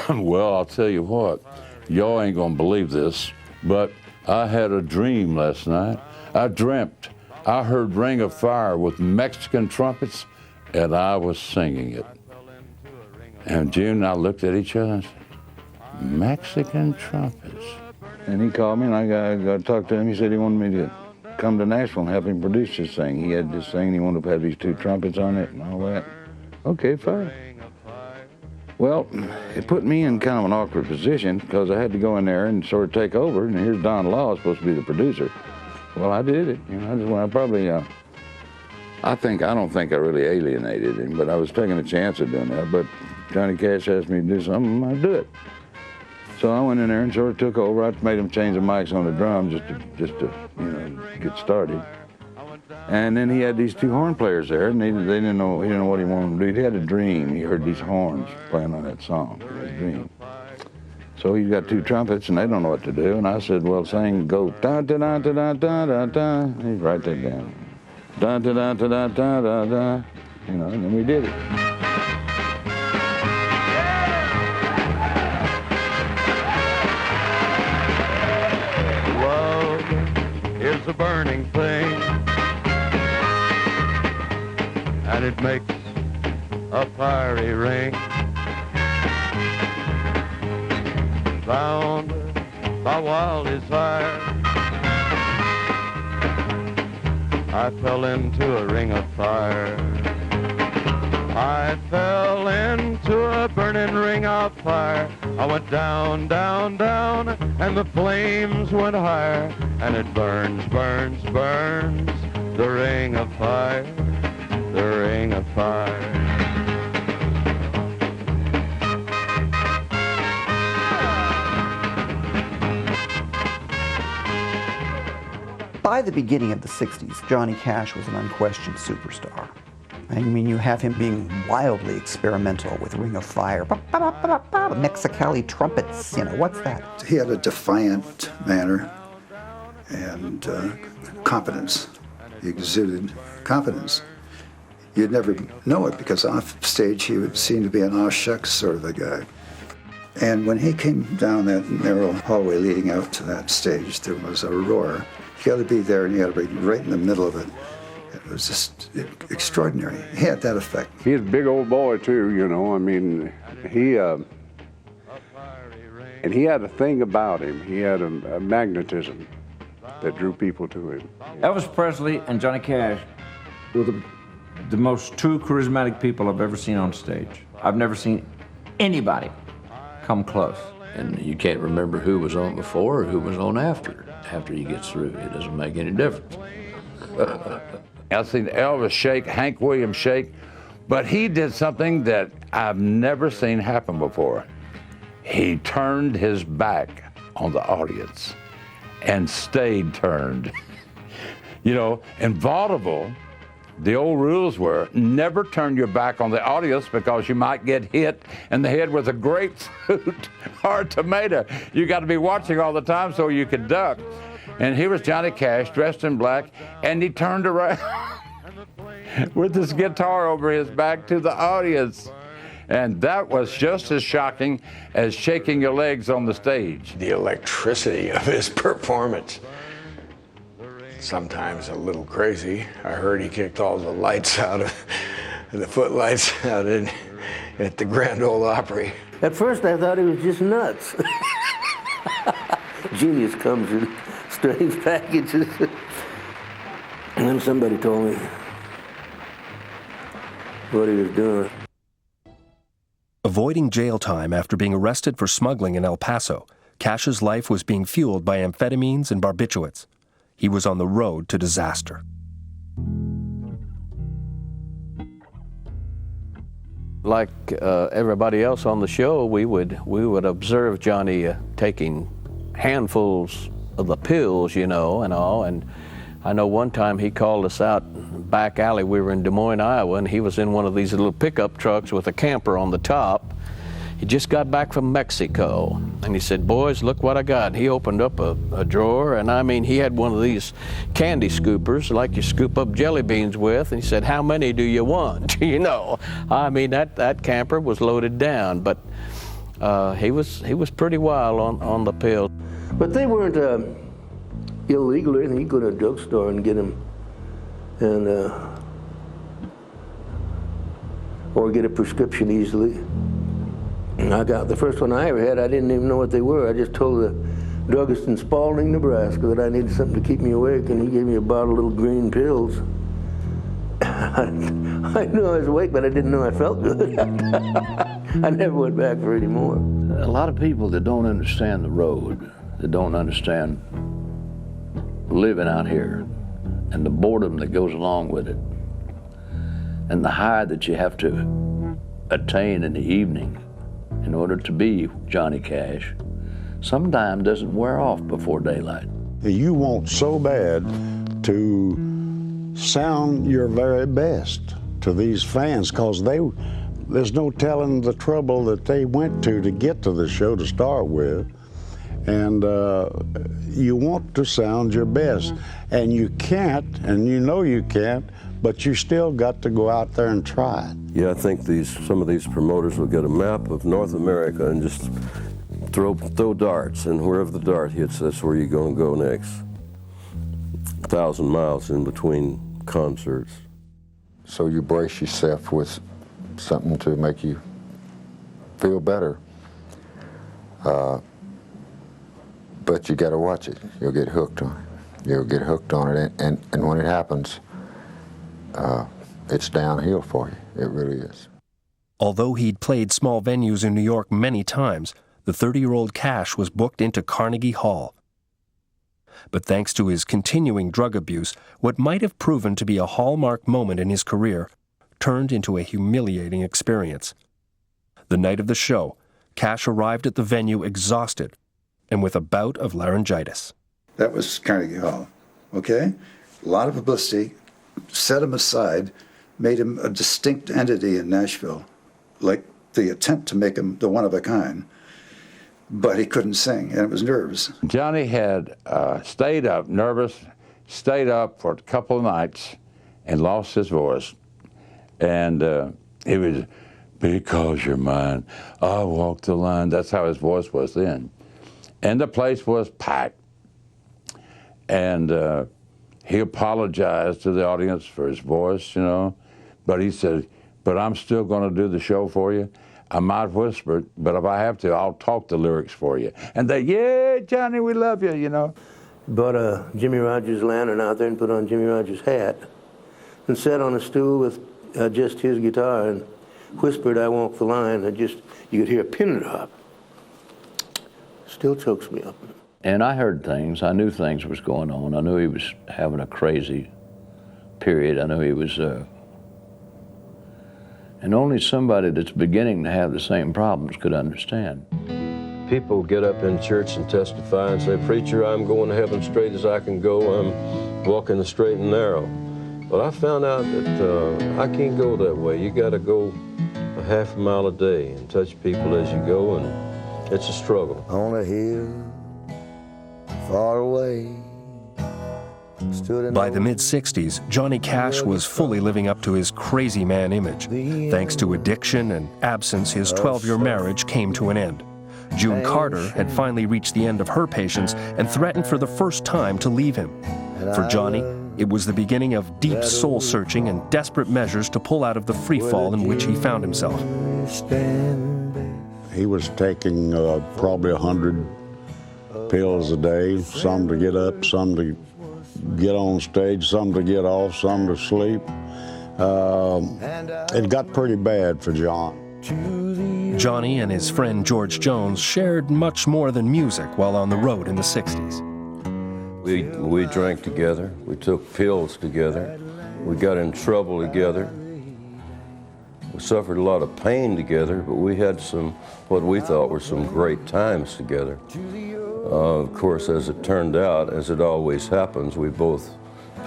Speaker 17: well, I'll tell you what, y'all ain't gonna believe this, but I had a dream last night. I dreamt I heard Ring of Fire with Mexican trumpets and I was singing it. And June and I looked at each other and said, Mexican trumpets.
Speaker 14: And he called me and I got to talk to him. He said he wanted me to come to Nashville and help him produce this thing. He had this thing, he wanted to have these 2 trumpets on it and all that. Okay, fine. Well, it put me in kind of an awkward position because I had to go in there and sort of take over, and here's Don Law supposed to be the producer. Well, I did it. You know, I just went, I don't think I really alienated him, but I was taking a chance of doing that. But Johnny Cash asked me to do something, I'd do it. So I went in there and sort of took over. I made him change the mics on the drum just to you know, get started. And then he had these 2 horn players there, and he didn't know what he wanted to do. He had a dream. He heard these horns playing on that song, his dream. So he's got 2 trumpets, and they don't know what to do. And I said, well, sing, go da da da da da da da da. He'd write that down. Da da da da da da da da. You know, and then we did it.
Speaker 4: Is a burning thing, and it makes a fiery ring. Bound by wild desire, I fell into a ring of fire. I fell into a burning ring of fire. I went down, down, down, and the flames went higher. And it burns, burns, burns, the ring of fire, the ring of fire.
Speaker 6: By the beginning of the 60s, Johnny Cash was an unquestioned superstar. I mean, you have him being wildly experimental with Ring of Fire, Mexicali trumpets, you know, what's that?
Speaker 20: He had a defiant manner and confidence. He exuded confidence. You'd never know it because off stage he would seem to be an aw shucks sort of a guy. And when he came down that narrow hallway leading out to that stage, there was a roar. He had to be there and he had to be right in the middle of it. It was just extraordinary. He had that effect.
Speaker 3: He was a big old boy too, you know. I mean, and he had a thing about him. He had a magnetism that drew people to him.
Speaker 22: Elvis Presley and Johnny Cash were the most true charismatic people I've ever seen on stage. I've never seen anybody come close.
Speaker 2: And you can't remember who was on before or who was on after you get through. It doesn't make any difference.
Speaker 9: I've seen Elvis shake, Hank Williams shake, but he did something that I've never seen happen before. He turned his back on the audience and stayed turned. You know, in vaudeville, the old rules were never turn your back on the audience because you might get hit in the head with a grapefruit or a tomato. You got to be watching all the time so you could duck. And here was Johnny Cash dressed in black, and he turned around with his guitar over his back to the audience. And that was just as shocking as shaking your legs on the stage.
Speaker 15: The electricity of his performance. Sometimes a little crazy. I heard he kicked all the lights out of the footlights out at the Grand Ole Opry.
Speaker 21: At first I thought he was just nuts. Genius comes in strange packages. And then somebody told me what he was doing.
Speaker 1: Avoiding jail time after being arrested for smuggling in El Paso, Cash's life was being fueled by amphetamines and barbiturates. He was on the road to disaster.
Speaker 23: Like everybody else on the show, we would observe Johnny taking handfuls of the pills, you know, and all. And I know one time he called us out back alley. We were in Des Moines, Iowa, and he was in one of these little pickup trucks with a camper on the top. He just got back from Mexico, and he said, "Boys, look what I got." And he opened up a drawer, and I mean, he had one of these candy scoopers like you scoop up jelly beans with, and he said, "How many do you want?" You know, I mean, that camper was loaded down, but he was pretty wild on the pill.
Speaker 21: But they weren't illegal or anything. You go to a drugstore and get them, and or get a prescription easily. And I got the first one I ever had. I didn't even know what they were. I just told the druggist in Spalding, Nebraska, that I needed something to keep me awake, and he gave me a bottle of little green pills. I knew I was awake, but I didn't know I felt good. I never went back for any more.
Speaker 2: A lot of people that don't understand the road, that don't understand living out here, and the boredom that goes along with it, and the high that you have to attain in the evening in order to be Johnny Cash, sometimes doesn't wear off before daylight.
Speaker 11: You want so bad to sound your very best to these fans, because there's no telling the trouble that they went to get to the show to start with. And you want to sound your best, and you can't, and you know you can't, but you still got to go out there and try it.
Speaker 10: Yeah, I think some of these promoters will get a map of North America and just throw darts, and wherever the dart hits, that's where you're going to go next. 1,000 miles in between concerts.
Speaker 24: So you brace yourself with something to make you feel better. But you got to watch it. You'll get hooked on it. You'll get hooked on it, and when it happens, it's downhill for you. It really is.
Speaker 1: Although he'd played small venues in New York many times, the 30-year-old Cash was booked into Carnegie Hall. But thanks to his continuing drug abuse, what might have proven to be a hallmark moment in his career turned into a humiliating experience. The night of the show, Cash arrived at the venue exhausted and with a bout of laryngitis.
Speaker 20: That was Carnegie Hall, okay? A lot of publicity, set him aside, made him a distinct entity in Nashville, like the attempt to make him the one of a kind. But he couldn't sing, and it was nerves.
Speaker 9: Johnny had stayed up, nervous, stayed up for a couple of nights and lost his voice. And it was, "Because you're mine, I walk the line." That's how his voice was then. And the place was packed. And he apologized to the audience for his voice, you know. But he said, "But I'm still going to do the show for you. I might whisper, but if I have to, I'll talk the lyrics for you." And they, "Yeah, Johnny, we love you," you know.
Speaker 21: Bought a Jimmy Rogers lantern out there and put on Jimmy Rogers' hat and sat on a stool with just his guitar and whispered, "I walk the line." And you could hear a pin drop. still chokes me up.
Speaker 2: And I heard things. I knew things was going on. I knew he was having a crazy period. I knew he was, and only somebody that's beginning to have the same problems could understand.
Speaker 10: People get up in church and testify and say, "Preacher, I'm going to heaven straight as I can go. I'm walking the straight and narrow." But I found out that I can't go that way. You got to go a half a mile a day and touch people as you go, and it's a struggle.
Speaker 21: On a hill, far away.
Speaker 1: By the mid-60s, Johnny Cash was fully living up to his crazy man image. Thanks to addiction and absence, his 12-year marriage came to an end. June Carter had finally reached the end of her patience and threatened for the first time to leave him. For Johnny, it was the beginning of deep soul-searching and desperate measures to pull out of the free fall in which he found himself.
Speaker 11: He was taking probably 100 pills a day, some to get up, some to get on stage, some to get off, some to sleep. It got pretty bad for John.
Speaker 1: Johnny and his friend George Jones shared much more than music while on the road in the 60s.
Speaker 10: We drank together, we took pills together, we got in trouble together, we suffered a lot of pain together, but we had what we thought were some great times together. Of course, as it turned out, as it always happens, we both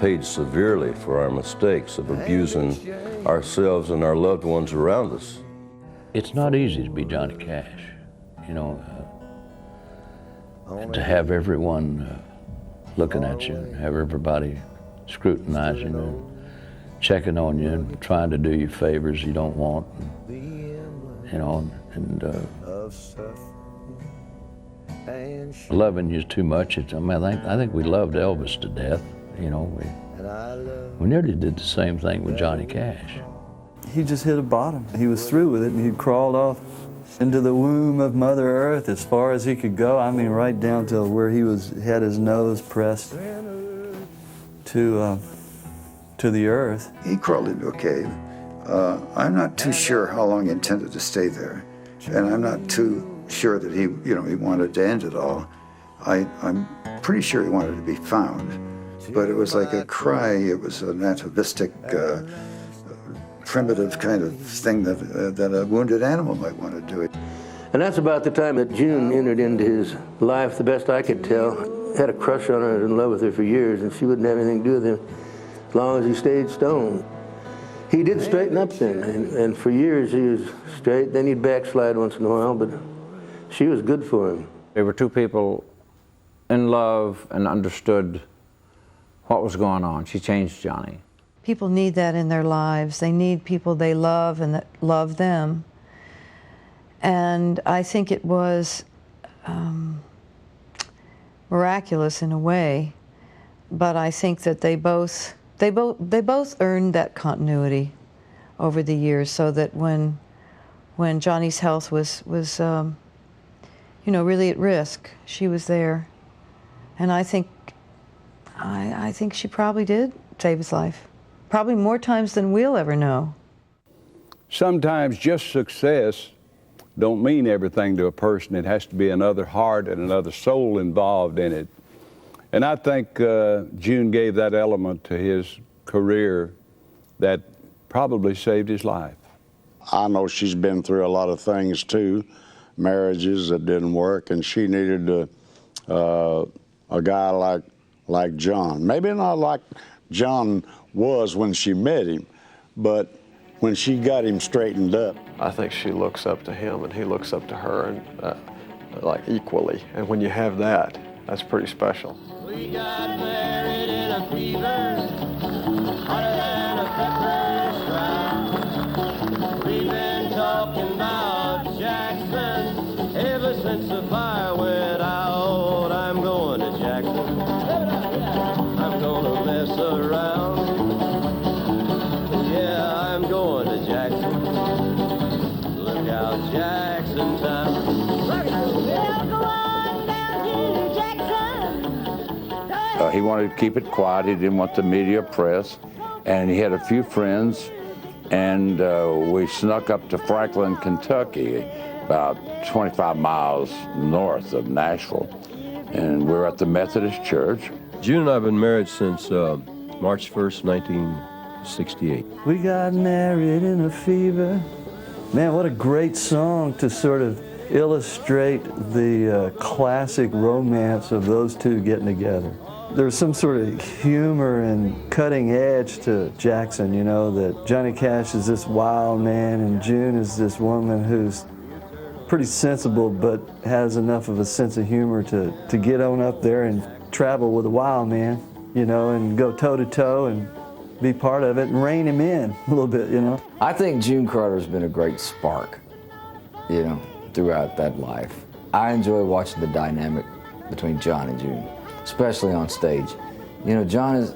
Speaker 10: paid severely for our mistakes of abusing ourselves and our loved ones around us.
Speaker 2: It's not easy to be Johnny Cash, you know, and to have everyone looking at you, and have everybody scrutinizing you, and checking on you, and trying to do you favors you don't want, you know, and loving you too much. I think we loved Elvis to death, you know. We nearly did the same thing with Johnny Cash.
Speaker 5: He just hit a bottom. He was through with it, and he crawled off into the womb of Mother Earth as far as he could go. I mean, right down to where he had his nose pressed to the earth.
Speaker 20: He crawled into a cave. I'm not too sure how long he intended to stay there, and I'm not too sure that he wanted to end it all. I'm pretty sure he wanted to be found, but it was like a cry. It was an atavistic, primitive kind of thing that a wounded animal might want to do.
Speaker 21: And that's about the time that June entered into his life, the best I could tell. Had a crush on her and in love with her for years, and she wouldn't have anything to do with him as long as he stayed stoned. He did straighten up then, and for years he was straight. Then he'd backslide once in a while, but she was good for him.
Speaker 22: They were two people in love and understood what was going on. She changed Johnny.
Speaker 8: People need that in their lives. They need people they love and that love them. And I think it was miraculous in a way, but I think that they both earned that continuity over the years, so that when Johnny's health was really at risk, she was there. And I think she probably did save his life. Probably more times than we'll ever know.
Speaker 13: Sometimes just success don't mean everything to a person. It has to be another heart and another soul involved in it. And I think June gave that element to his career that probably saved his life.
Speaker 11: I know she's been through a lot of things too, marriages that didn't work, and she needed a guy like John. Maybe not like John was when she met him, but when she got him straightened up.
Speaker 16: I think she looks up to him and he looks up to her, and like equally. And when you have that, that's pretty special.
Speaker 4: We got married in a fever, hotter than a pepper strike. We've been talking about Jackson ever since the fire went out. I'm going to Jackson. I'm gonna mess around. Yeah, I'm going to Jackson. Look out, Jackson Town.
Speaker 9: He wanted to keep it quiet. He didn't want the media press. And he had a few friends and we snuck up to Franklin, Kentucky, about 25 miles north of Nashville. And we're at the Methodist Church.
Speaker 10: June and I have been married since March 1st, 1968.
Speaker 5: We got married in a fever. Man, what a great song to sort of illustrate the classic romance of those two getting together. There's some sort of humor and cutting edge to Jackson, you know, that Johnny Cash is this wild man and June is this woman who's pretty sensible but has enough of a sense of humor to get on up there and travel with a wild man, you know, and go toe-to-toe and be part of it and rein him in a little bit, you know.
Speaker 7: I think June Carter's been a great spark, you know, throughout that life. I enjoy watching the dynamic between John and June, especially on stage. You know, John is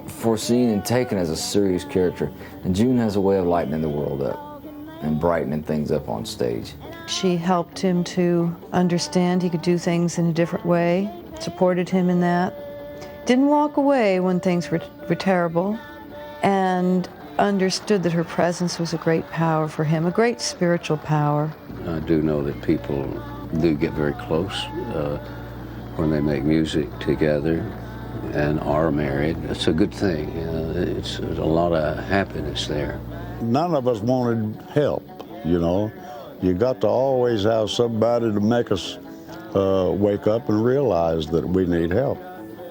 Speaker 7: foreseen and taken as a serious character, and June has a way of lightening the world up and brightening things up on stage.
Speaker 8: She helped him to understand he could do things in a different way, supported him in that. Didn't walk away when things were terrible, and understood that her presence was a great power for him, a great spiritual power.
Speaker 23: I do know that people do get very close when they make music together and are married. It's a good thing. There's a lot of happiness there.
Speaker 11: None of us wanted help, you know. You got to always have somebody to make us wake up and realize that we need help.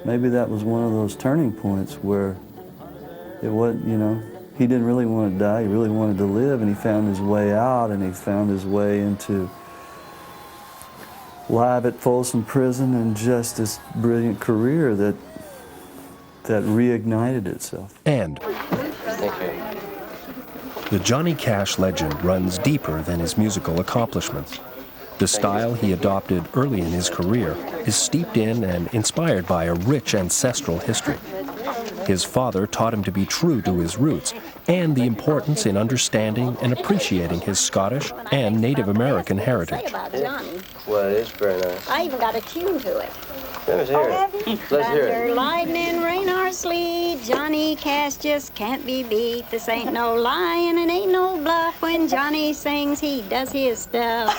Speaker 5: Maybe that was one of those turning points where it wasn't, you know, he didn't really want to die, he really wanted to live, and he found his way out, and he found his way into live at Folsom Prison and just this brilliant career that reignited itself.
Speaker 1: And the Johnny Cash legend runs deeper than his musical accomplishments. The style he adopted early in his career is steeped in and inspired by a rich ancestral history. His father taught him to be true to his roots and the importance in understanding and appreciating his Scottish and Native American heritage.
Speaker 12: Well, it is very nice.
Speaker 18: I even got a tune to it.
Speaker 12: Let's hear it. Let's hear
Speaker 18: Thunder,
Speaker 12: it.
Speaker 18: lightning, rain or sleet, Johnny Cash just can't be beat. This ain't no lying and ain't no bluff. When Johnny sings, he does his stuff.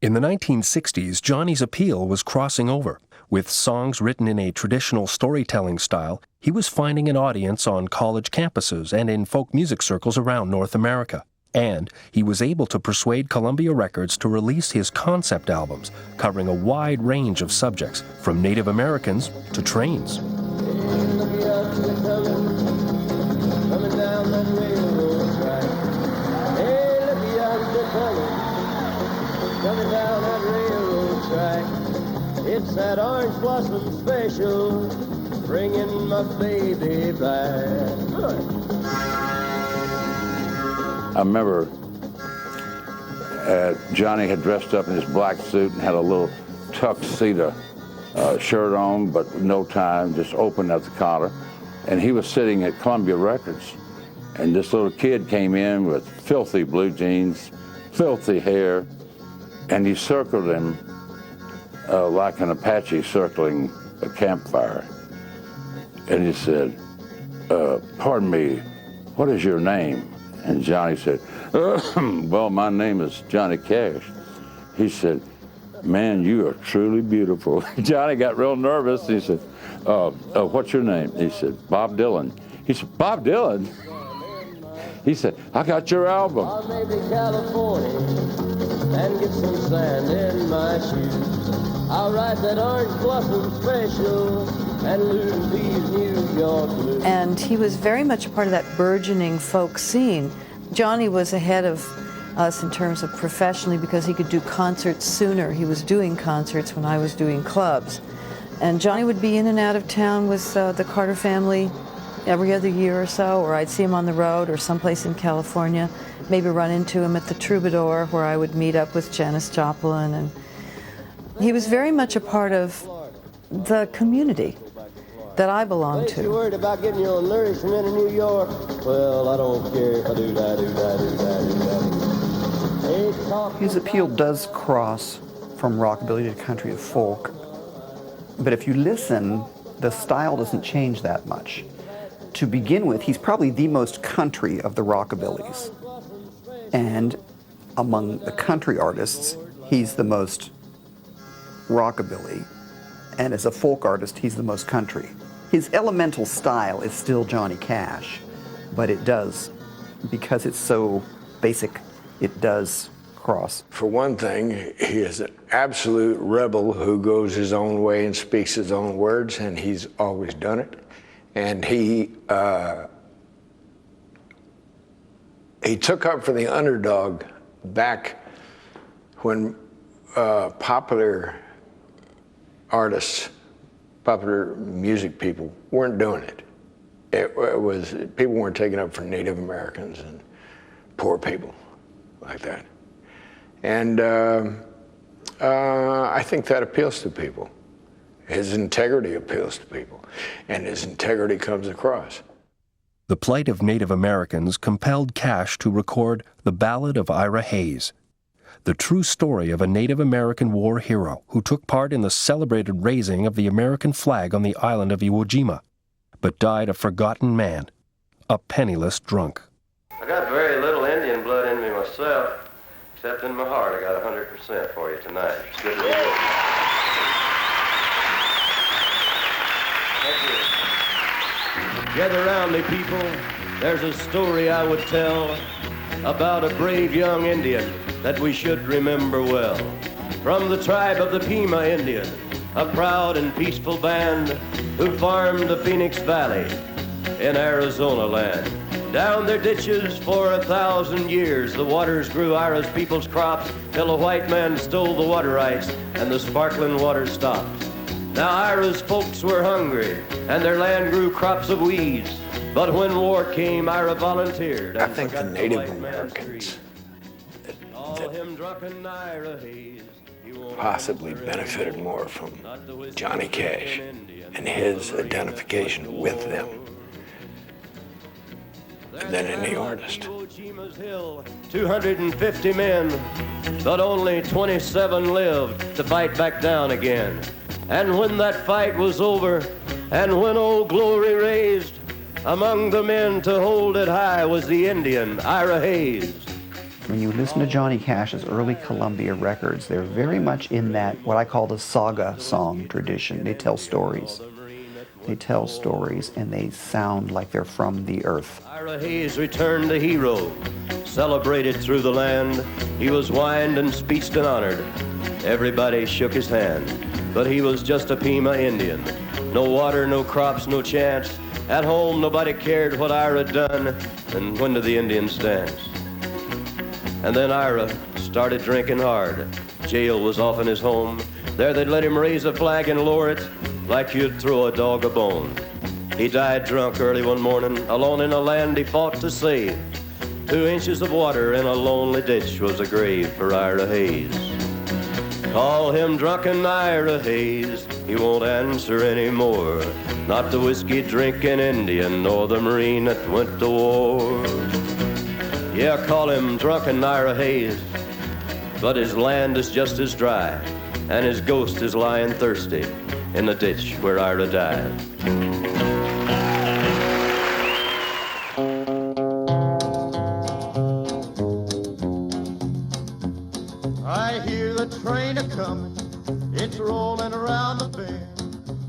Speaker 1: In the 1960s, Johnny's appeal was crossing over. With songs written in a traditional storytelling style, he was finding an audience on college campuses and in folk music circles around North America. And he was able to persuade Columbia Records to release his concept albums, covering a wide range of subjects, from Native Americans to trains.
Speaker 4: Coming down that railroad track, it's that orange blossom special, bringing my baby back.
Speaker 9: I remember Johnny had dressed up in his black suit and had a little tuxedo shirt on, but no tie, just open at the collar. And he was sitting at Columbia Records, and this little kid came in with filthy blue jeans, filthy hair, and he circled him like an Apache circling a campfire. And he said, pardon me, what is your name? And Johnny said, well, my name is Johnny Cash. He said, man, you are truly beautiful. Johnny got real nervous. He said, what's your name? He said, Bob Dylan. He said, Bob Dylan? He said, I got your album.
Speaker 4: I'll maybe California and get some sand in my shoes. I'll write that orange blossom special and lose these New York blues.
Speaker 8: And he was very much a part of that burgeoning folk scene. Johnny was ahead of us in terms of professionally because he could do concerts sooner. He was doing concerts when I was doing clubs. And Johnny would be in and out of town with the Carter family every other year or so, or I'd see him on the road or someplace in California, maybe run into him at the Troubadour where I would meet up with Janis Joplin. And he was very much a part of the community that I belonged
Speaker 4: Ain't you
Speaker 8: to.
Speaker 4: worried about getting your nourishment in New York? Well, I don't care if I do that, do that, do that, do that.
Speaker 6: His appeal does cross from rockabilly to country to folk. But if you listen, the style doesn't change that much. To begin with, he's probably the most country of the rockabillys. And among the country artists, he's the most rockabilly. And as a folk artist, he's the most country. His elemental style is still Johnny Cash, but it does, because it's so basic, it does cross.
Speaker 15: For one thing, he is an absolute rebel who goes his own way and speaks his own words, and he's always done it. And he took up for the underdog back when popular artists, popular music people weren't doing it. It was, people weren't taking up for Native Americans and poor people like that. And I think that appeals to people. His integrity appeals to people, and his integrity comes across.
Speaker 1: The plight of Native Americans compelled Cash to record The Ballad of Ira Hayes, the true story of a Native American war hero who took part in the celebrated raising of the American flag on the island of Iwo Jima, but died a forgotten man, a penniless drunk.
Speaker 12: I got very little Indian blood in me myself, except in my heart. I got 100% for you tonight. It's good to be with you.
Speaker 4: Gather round me, people. There's a story I would tell about a brave young Indian that we should remember well. From the tribe of the Pima Indian, a proud and peaceful band who farmed the Phoenix Valley in Arizona land. Down their ditches for 1,000 years, the waters grew Ira's people's crops till a white man stole the water rights and the sparkling water stopped. Now Ira's folks were hungry, and their land grew crops of weeds. But when war came, Ira volunteered.
Speaker 15: I think the Native Americans that possibly benefited more from Johnny Cash and his identification with them than any artist.
Speaker 4: 250 men, but only 27 lived to fight back down again. And when that fight was over, and when Old Glory raised, among the men to hold it high was the Indian, Ira Hayes.
Speaker 6: When you listen to Johnny Cash's early Columbia records, they're very much in that, what I call the saga song tradition. They tell stories. They tell stories, and they sound like they're from the earth.
Speaker 4: Ira Hayes returned a hero, celebrated through the land. He was wined and speeched and honored. Everybody shook his hand, but he was just a Pima Indian. No water, no crops, no chance. At home, nobody cared what Ira done, and when did the Indians dance? And then Ira started drinking hard. Jail was often his home. There they'd let him raise a flag and lower it like you'd throw a dog a bone. He died drunk early one morning, alone in a land he fought to save. 2 inches of water in a lonely ditch was a grave for Ira Hayes. Call him drunken Ira Hayes, he won't answer anymore. Not the whiskey-drinking Indian, nor the Marine that went to war. Yeah, call him drunken Ira Hayes, but his land is just as dry, and his ghost is lying thirsty in the ditch where Ira died.
Speaker 3: I hear the train a-comin', it's rolling around the bend.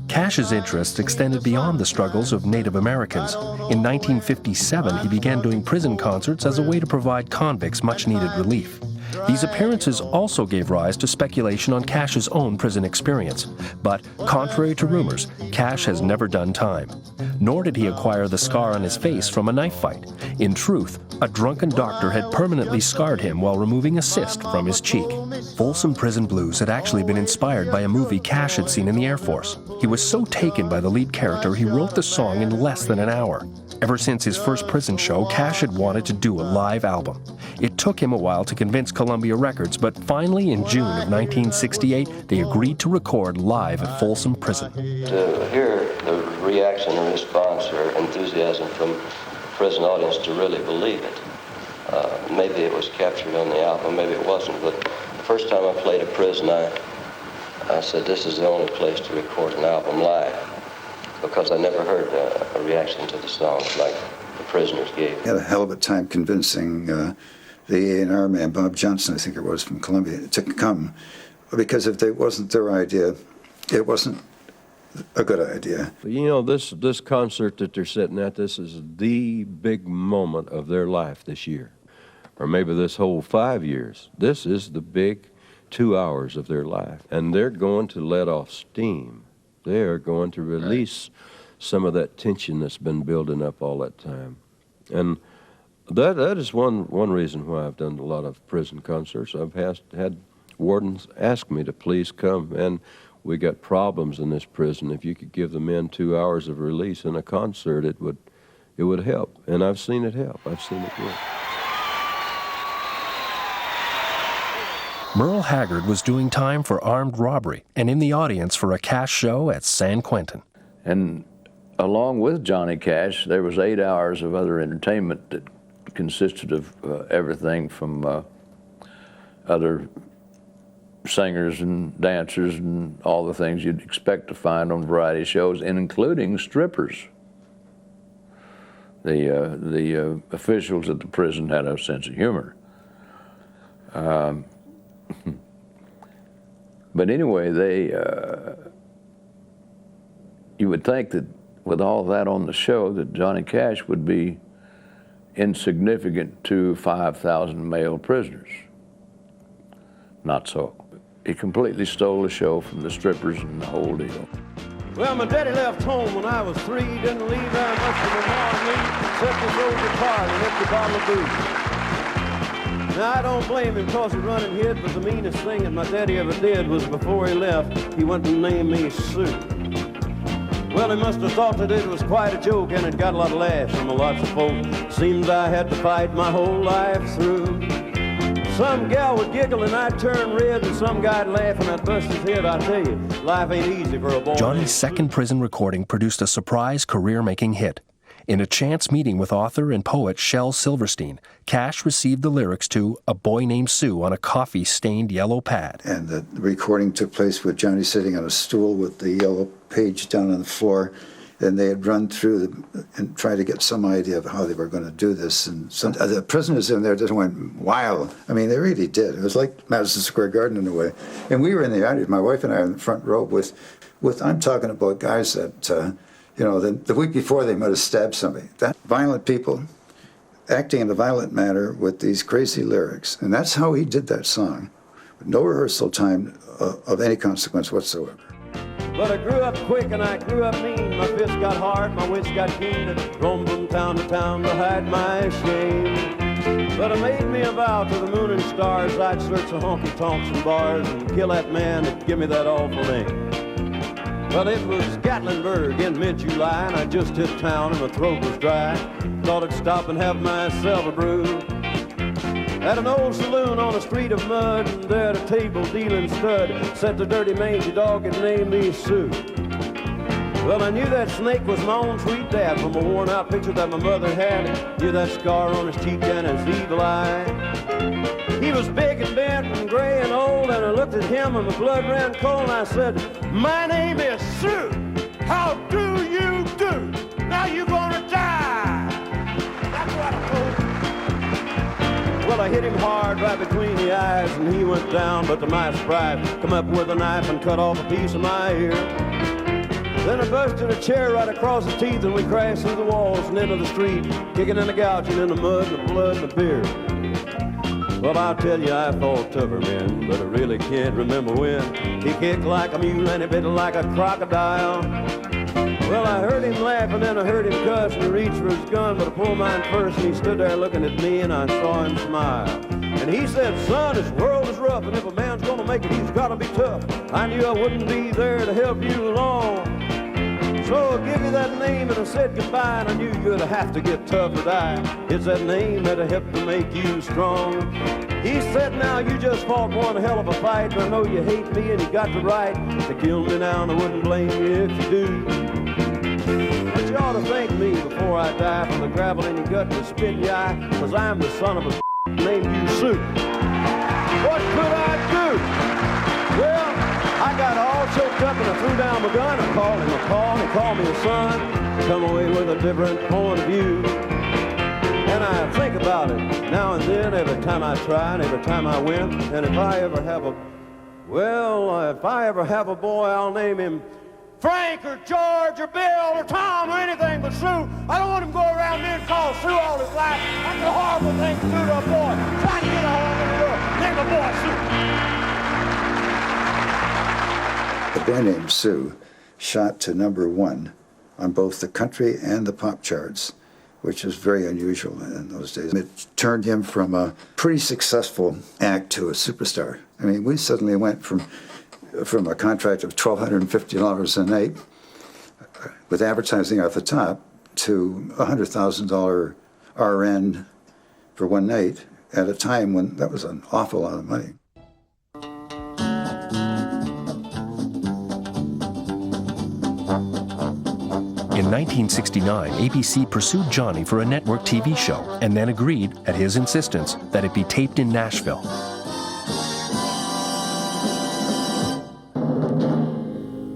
Speaker 1: Cash's interest extended beyond the struggles of Native Americans. In 1957, he began doing prison concerts as a way to provide convicts much-needed relief. These appearances also gave rise to speculation on Cash's own prison experience. But, contrary to rumors, Cash has never done time. Nor did he acquire the scar on his face from a knife fight. In truth, a drunken doctor had permanently scarred him while removing a cyst from his cheek. Folsom Prison Blues had actually been inspired by a movie Cash had seen in the Air Force. He was so taken by the lead character, he wrote the song in less than an hour. Ever since his first prison show, Cash had wanted to do a live album. It took him a while to convince Columbia Records, but finally in June of 1968, they agreed to record live at Folsom Prison.
Speaker 12: To hear the reaction and response or enthusiasm from the prison audience to really believe it. Maybe it was captured on the album, maybe it wasn't, but the first time I played a prison, I said, this is the only place to record an album live, because I never heard a reaction to the songs like the Prisoners gave.
Speaker 20: Had a hell of a time convincing the A&R man, Bob Johnson, I think it was, from Columbia, to come, because if it wasn't their idea, it wasn't a good idea.
Speaker 10: You know, this concert that they're sitting at, this is the big moment of their life this year, or maybe this whole 5 years. This is the big 2 hours of their life, and they're going to let off steam. They are going to release some of that tension that's been building up all that time. And that is one reason why I've done a lot of prison concerts. I've had wardens ask me to please come, and we got problems in this prison. If you could give the men 2 hours of release in a concert, it would help. And I've seen it help. I've seen it work.
Speaker 1: Merle Haggard was doing time for armed robbery and in the audience for a Cash show at San Quentin.
Speaker 2: And along with Johnny Cash, there was 8 hours of other entertainment that consisted of everything from other singers and dancers and all the things you'd expect to find on variety shows, and including strippers. The officials at the prison had a sense of humor. But anyway, you would think that with all that on the show, that Johnny Cash would be insignificant to 5,000 male prisoners. Not so. He completely stole the show from the strippers and the whole deal.
Speaker 4: Well, my daddy left home when I was 3. Didn't leave very much to remind me, except his old guitar and an empty bottle of booze. Now, I don't blame him because he run and hid, but the meanest thing that my daddy ever did was before he left, he went and named me Sue. Well, he must have thought that it was quite a joke, and it got a lot of laughs from lots of folks. Seems I had to fight my whole life through. Some gal would giggle and I'd turn red, and some guy'd laugh and I'd bust his head. I tell you, life ain't easy for a boy.
Speaker 1: Johnny's second prison recording produced a surprise career-making hit. In a chance meeting with author and poet Shel Silverstein, Cash received the lyrics to A Boy Named Sue on a coffee-stained yellow pad.
Speaker 20: And the recording took place with Johnny sitting on a stool with the yellow page down on the floor, and they had run through and tried to get some idea of how they were going to do this. And the prisoners in there just went wild. I mean, they really did. It was like Madison Square Garden in a way. And we were in the audience, my wife and I in the front row with I'm talking about guys that, the week before they might have stabbed somebody. That violent people acting in a violent manner with these crazy lyrics. And that's how he did that song. With no rehearsal time of any consequence whatsoever.
Speaker 4: But I grew up quick and I grew up mean. My fists got hard, my wits got keen, and roamed from town to town to hide my shame. But I made me a vow to the moon and stars, I'd search the honky-tonks and bars and kill that man that give me that awful name. Well, it was Gatlinburg in mid-July, and I just hit town and my throat was dry. Thought I'd stop and have myself a brew at an old saloon on a street of mud, and there at a table dealing stud sat the dirty mangy dog and named me Sue. Well, I knew that snake was my own sweet dad from a worn-out picture that my mother had. Knew that scar on his cheek and his evil eye. He was big and bent and gray and old, and I looked at him and my blood ran cold, and I said, "My name is Sue. How do you do? Now you're gonna die." That's what I told him. Well, I hit him hard right between the eyes, and he went down, but to my surprise, come up with a knife and cut off a piece of my ear. Then I busted a chair right across his teeth, and we crashed through the walls and into the street, kicking and gouging in the mud and the blood and the beer. Well, I'll tell you, I fought tougher men, but I really can't remember when. He kicked like a mule and he bit like a crocodile. Well, I heard him laugh and then I heard him cuss, and he reached for his gun, but I pulled mine first, and he stood there looking at me, and I saw him smile. And he said, "Son, this world is rough, and if a man's gonna make it, he's gotta be tough. I knew I wouldn't be there to help you along. So I give you that name and I said goodbye, and I knew you'd have to get tough or die. It's that name that'll help to make you strong." He said, "Now you just fought one hell of a fight, and I know you hate me and you got the right to kill me now, and I wouldn't blame you if you do. But you ought to thank me before I die for the gravel in your gut and the spit in your eye, 'cause I'm the son of a named you Sue." What could I do? Well, I I got all choked up and I threw down my gun. I called him a call, he called me a son. Come away with a different point of view. And I think about it now and then, every time I try and every time I win. And if I ever have a boy, I'll name him Frank or George or Bill or Tom or anything but Sue. I don't want him to go around being called Sue all his life. That's a horrible thing to do to a boy. Trying to get a hold of the girl. Name a boy Sue.
Speaker 20: A boy named Sue shot to #1 on both the country and the pop charts, which was very unusual in those days. It turned him from a pretty successful act to a superstar. I mean, we suddenly went from a contract of $1,250 a night with advertising at the top to $100,000 RN for one night at a time when that was an awful lot of money.
Speaker 1: In 1969, ABC pursued Johnny for a network TV show and then agreed, at his insistence, that it be taped in Nashville.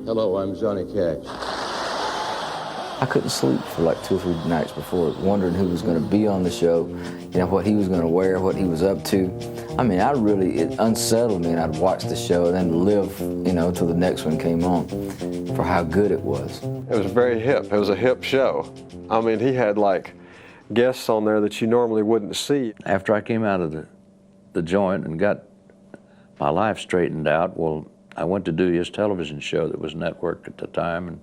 Speaker 10: Hello, I'm Johnny Cash.
Speaker 7: I couldn't sleep for like 2 or 3 nights before, wondering who was going to be on the show, you know, what he was going to wear, what he was up to. I mean, it unsettled me, and I'd watch the show and then live, you know, till the next one came on for how good it was.
Speaker 16: It was very hip. It was a hip show. I mean, he had like guests on there that you normally wouldn't see.
Speaker 2: After I came out of the joint and got my life straightened out, well, I went to do his television show that was networked at the time,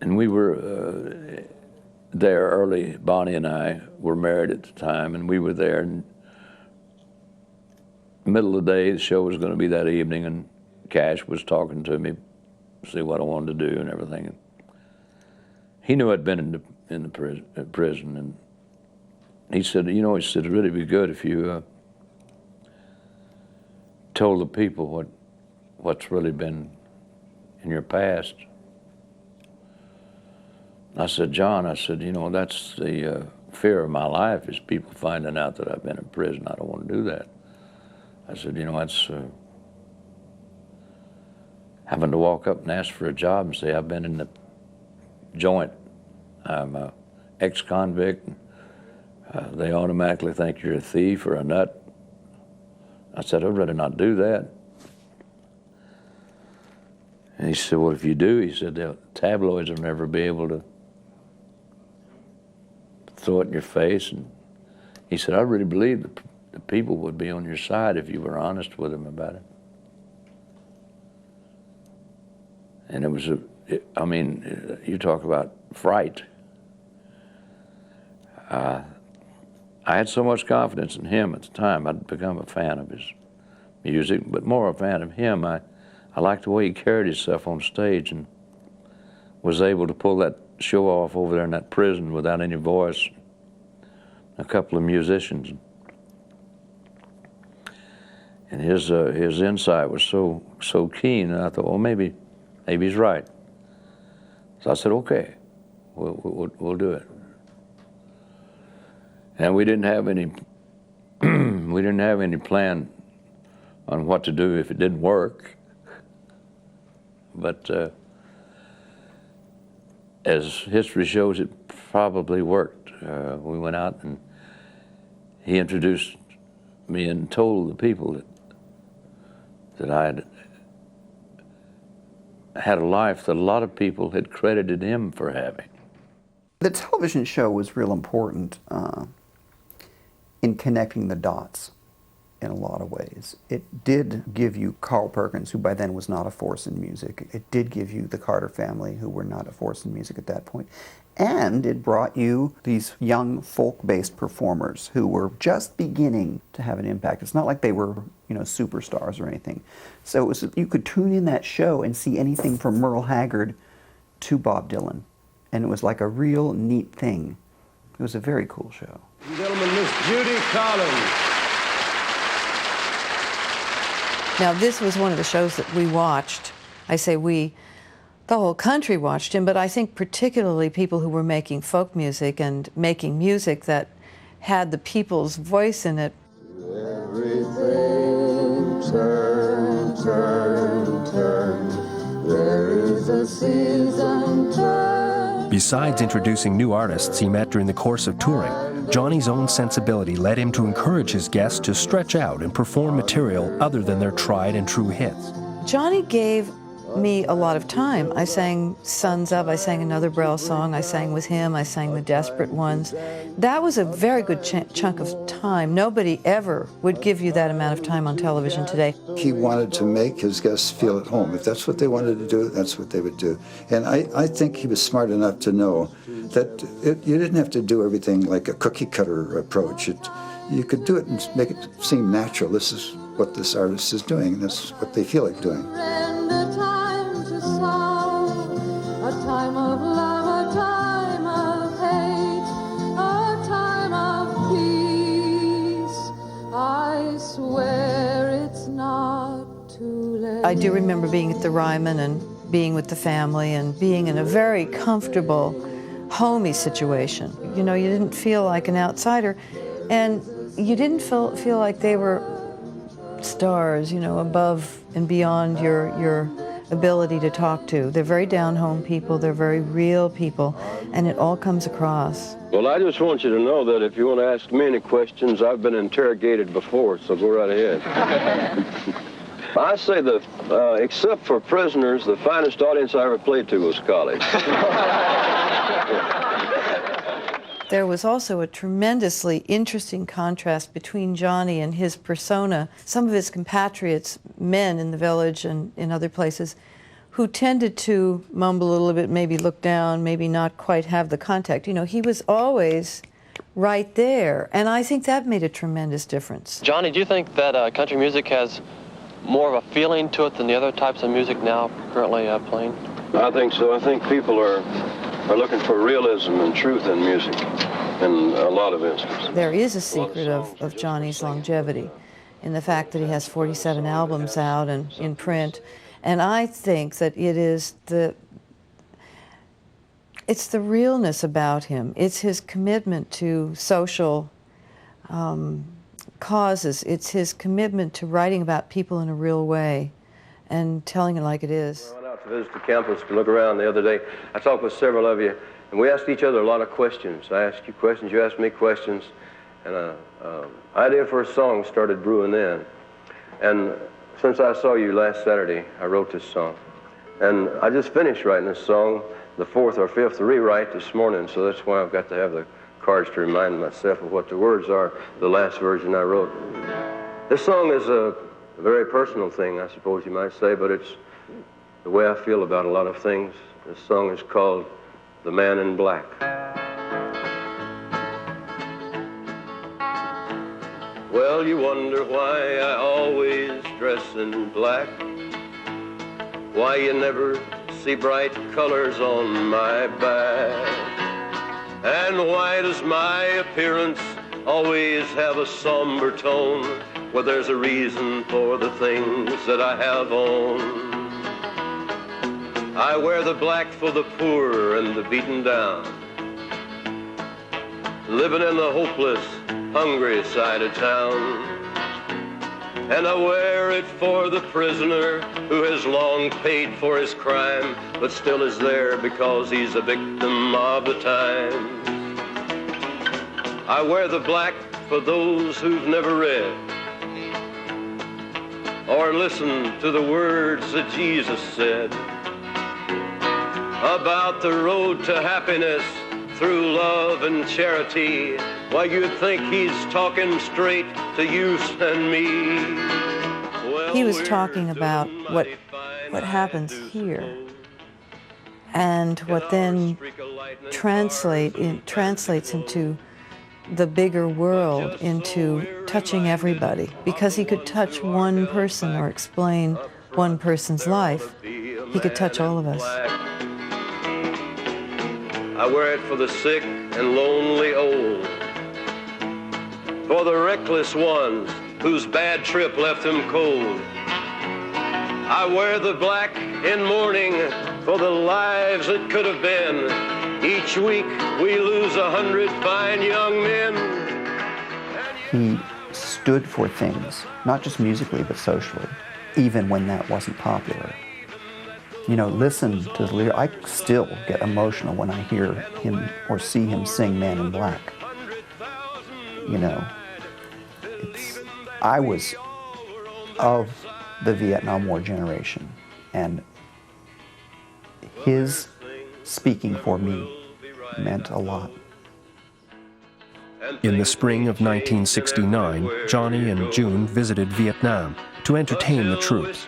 Speaker 2: and we were there early. Bonnie and I were married at the time, and we were there. And middle of the day, the show was going to be that evening, and Cash was talking to me, see what I wanted to do and everything. And he knew I'd been in the prison, and he said, you know, it'd really be good if you told the people what's really been in your past. I said, John, you know, that's the fear of my life, is people finding out that I've been in prison. I don't want to do that. I said, you know, that's having to walk up and ask for a job and say, I've been in the joint. I'm an ex-convict. They automatically think you're a thief or a nut. I said, I'd rather not do that. And he said, well, if you do, he said, the tabloids will never be able to throw it in your face. And he said, I really believe the people would be on your side if you were honest with them about it. And it was I mean, you talk about fright. I had so much confidence in him at the time. I'd become a fan of his music, but more a fan of him. I liked the way he carried himself on stage and was able to pull that show off over there in that prison without any voice. A couple of musicians. And his insight was so keen, and I thought, well, maybe he's right. So I said, okay, we'll do it. And we didn't have any plan on what to do if it didn't work. But as history shows, it probably worked. We went out and he introduced me and told the people that I had a life that a lot of people had credited him for having.
Speaker 6: The television show was real important in connecting the dots in a lot of ways. It did give you Carl Perkins, who by then was not a force in music. It did give you the Carter family, who were not a force in music at that point. And it brought you these young folk-based performers who were just beginning to have an impact. It's not like they were, you know, superstars or anything. So it was, you could tune in that show and see anything from Merle Haggard to Bob Dylan. And it was like a real neat thing. It was a very cool show.
Speaker 4: Ladies and gentlemen, Miss Judy Collins.
Speaker 8: Now, this was one of the shows that we watched. I say we, the whole country watched him, but I think particularly people who were making folk music and making music that had the people's voice in it.
Speaker 3: Everything turns
Speaker 14: turn, turn. There is a season, turn.
Speaker 1: Besides introducing new artists he met during the course of touring, Johnny's own sensibility led him to encourage his guests to stretch out and perform material other than their tried and true hits.
Speaker 8: Johnny gave me a lot of time. I sang Sons Of, I sang another Brel song, I sang with him, I sang The Desperate Ones. That was a very good chunk of time. Nobody ever would give you that amount of time on television today.
Speaker 20: He wanted to make his guests feel at home. If that's what they wanted to do, that's what they would do. And I think he was smart enough to know that you didn't have to do everything like a cookie cutter approach. You could do it and make it seem natural. This is what this artist is doing, and this is what they feel like doing.
Speaker 14: And a time to sorrow, a time of love, a time of hate, a time of peace. I swear it's not too late.
Speaker 8: I do remember being at the Ryman and being with the family and being in a very comfortable, homey situation. You know, you didn't feel like an outsider, and you didn't feel like they were stars, you know, above and beyond your ability to talk to. They're very down-home people, they're very real people, and it all comes across.
Speaker 10: Well, I just want you to know that if you want to ask me any questions, I've been interrogated before, so go right ahead. I say that, except for prisoners, the finest audience I ever played to was college.
Speaker 8: There was also a tremendously interesting contrast between Johnny and his persona. Some of his compatriots, men in the Village and in other places, who tended to mumble a little bit, maybe look down, maybe not quite have the contact. You know, he was always right there, and I think that made a tremendous difference.
Speaker 17: Johnny, do you think that country music has more of a feeling to it than the other types of music now currently playing?
Speaker 10: I think so. I think people are looking for realism and truth in music in a lot of instances.
Speaker 8: There is a secret of Johnny's longevity in the fact that he has 47 albums out and in print, and I think that it's the realness about him. It's his commitment to social causes. It's his commitment to writing about people in a real way and telling it like it is.
Speaker 12: I went out to visit the campus to look around the other day. I talked with several of you, and we asked each other a lot of questions. I asked you questions, you asked me questions, and an idea for a song started brewing then. And since I saw you last Saturday, I wrote this song. And I just finished writing this song, the fourth or fifth rewrite this morning, so that's why I've got to have the cards to remind myself of what the words are, the last version I wrote. This song is a very personal thing, I suppose you might say, but it's the way I feel about a lot of things. This song is called The Man in Black. Well, you wonder why I always dress in black, why you never see bright colors on my back, and why does my appearance always have a somber tone? Well, there's a reason for the things that I have on. I wear the black for the poor and the beaten down, living in the hopeless, hungry side of town. And I wear it for the prisoner who has long paid for his crime, but still is there because he's a victim of the times. I wear the black for those who've never read or listened to the words that Jesus said about the road to happiness through love and charity. Why, you'd think he's talking straight to you and me. Well,
Speaker 8: he was talking about what happens here and what then translates into the bigger world, into touching everybody, because he could touch one person or explain one person's life. He could touch all of us.
Speaker 12: I wear it for the sick and lonely old, for the reckless ones whose bad trip left them cold. I wear the black in mourning for the lives that could have been. Each week we lose 100 fine young men.
Speaker 6: He stood for things, not just musically, but socially. even when that wasn't popular. You know, listen to the lyrics. I still get emotional when I hear him or see him sing Man in Black. You know, I was of the Vietnam War generation, and his speaking for me meant a lot.
Speaker 1: In the spring of 1969, Johnny and June visited Vietnam to entertain the troops.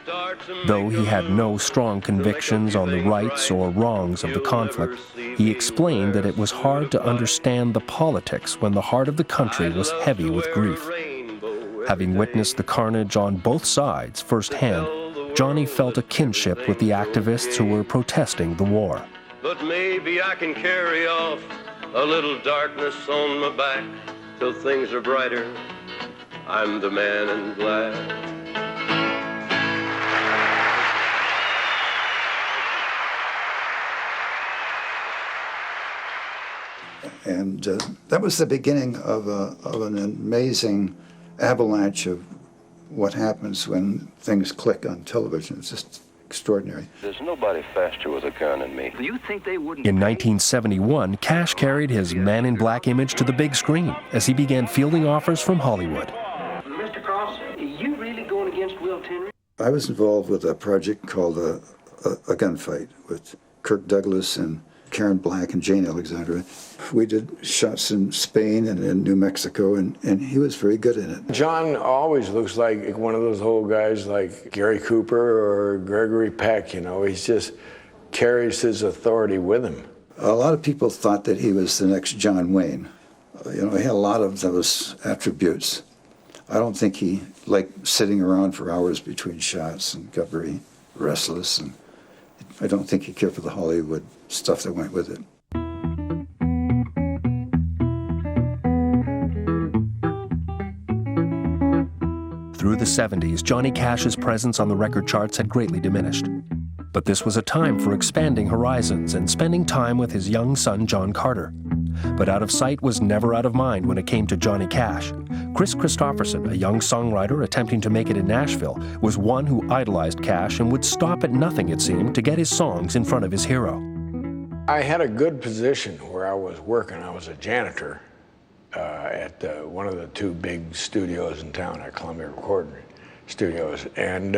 Speaker 1: Though he had no strong convictions on the rights or wrongs of the conflict, he explained that it was hard to understand the politics when the heart of the country was heavy with grief. Having witnessed the carnage on both sides firsthand, Johnny felt a kinship with the activists who were protesting the war.
Speaker 4: But maybe I can carry off a little darkness on my back till things are brighter. I'm the man in black.
Speaker 20: And that was the beginning of an amazing avalanche of what happens when things click on television. It's just extraordinary.
Speaker 12: There's nobody faster with a gun than me.
Speaker 15: Do you think they wouldn't?
Speaker 1: In 1971, Cash carried his Man in Black image to the big screen as he began fielding offers from Hollywood.
Speaker 15: Mr. Cross, are you really going against Will Tenry?
Speaker 20: I was involved with a project called a Gunfight with Kirk Douglas and Karen Black and Jane Alexandra. We did shots in Spain and in New Mexico, and he was very good in it.
Speaker 15: John always looks like one of those old guys like Gary Cooper or Gregory Peck, you know. He just carries his authority with him.
Speaker 20: A lot of people thought that he was the next John Wayne. You know, he had a lot of those attributes. I don't think he liked sitting around for hours between shots and got very restless, and I don't think he cared for the Hollywood stuff that went with it.
Speaker 1: Through the 70s, Johnny Cash's presence on the record charts had greatly diminished. But this was a time for expanding horizons and spending time with his young son, John Carter. But out of sight was never out of mind when it came to Johnny Cash. Chris Christopherson, a young songwriter attempting to make it in Nashville, was one who idolized Cash and would stop at nothing, it seemed, to get his songs in front of his hero.
Speaker 15: I had a good position where I was working. I was a janitor at one of the two big studios in town, at Columbia Recording Studios. And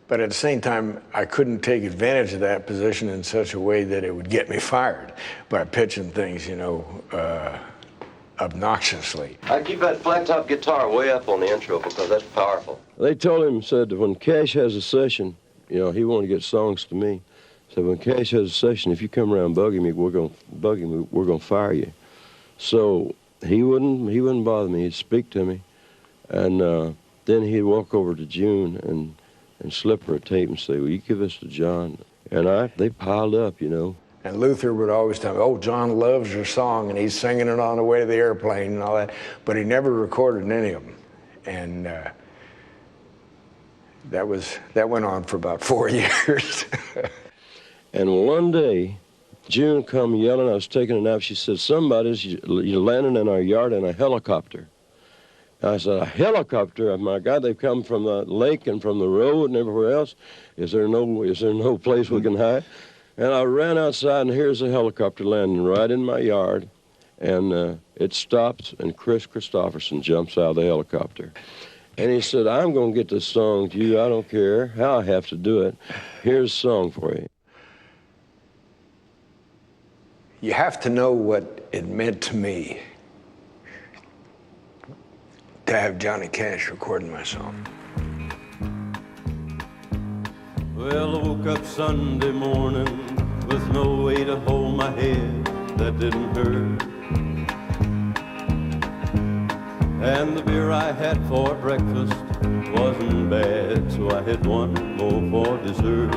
Speaker 15: but at the same time, I couldn't take advantage of that position in such a way that it would get me fired by pitching things, you know, obnoxiously.
Speaker 12: I keep that flat top guitar way up on the intro because that's powerful.
Speaker 10: They told him, said that when Cash has a session, you know, he wanted to get songs to me. So when Cash has a session, if you come around bugging me, we're gonna fire you. So he wouldn't bother me. He'd speak to me, and then he'd walk over to June and slip her a tape and say, "Will you give this to John?" And they piled up, you know.
Speaker 15: And Luther would always tell me, "Oh, John loves your song," and he's singing it on the way to the airplane and all that. But he never recorded any of them, and that went on for about 4 years.
Speaker 10: And one day, June come yelling. I was taking a nap. She said, "Somebody's landing in our yard in a helicopter." And I said, "A helicopter? Oh my God, they've come from the lake and from the road and everywhere else. Is there no place we can hide?" And I ran outside, and here's a helicopter landing right in my yard. And it stops, and Chris Christopherson jumps out of the helicopter. And he said, "I'm going to get this song to you. I don't care how I have to do it. Here's a song for you."
Speaker 15: You have to know what it meant to me to have Johnny Cash recording my song.
Speaker 4: Well, I woke up Sunday morning with no way to hold my head that didn't hurt. And the beer I had for breakfast wasn't bad, so I had one more for dessert.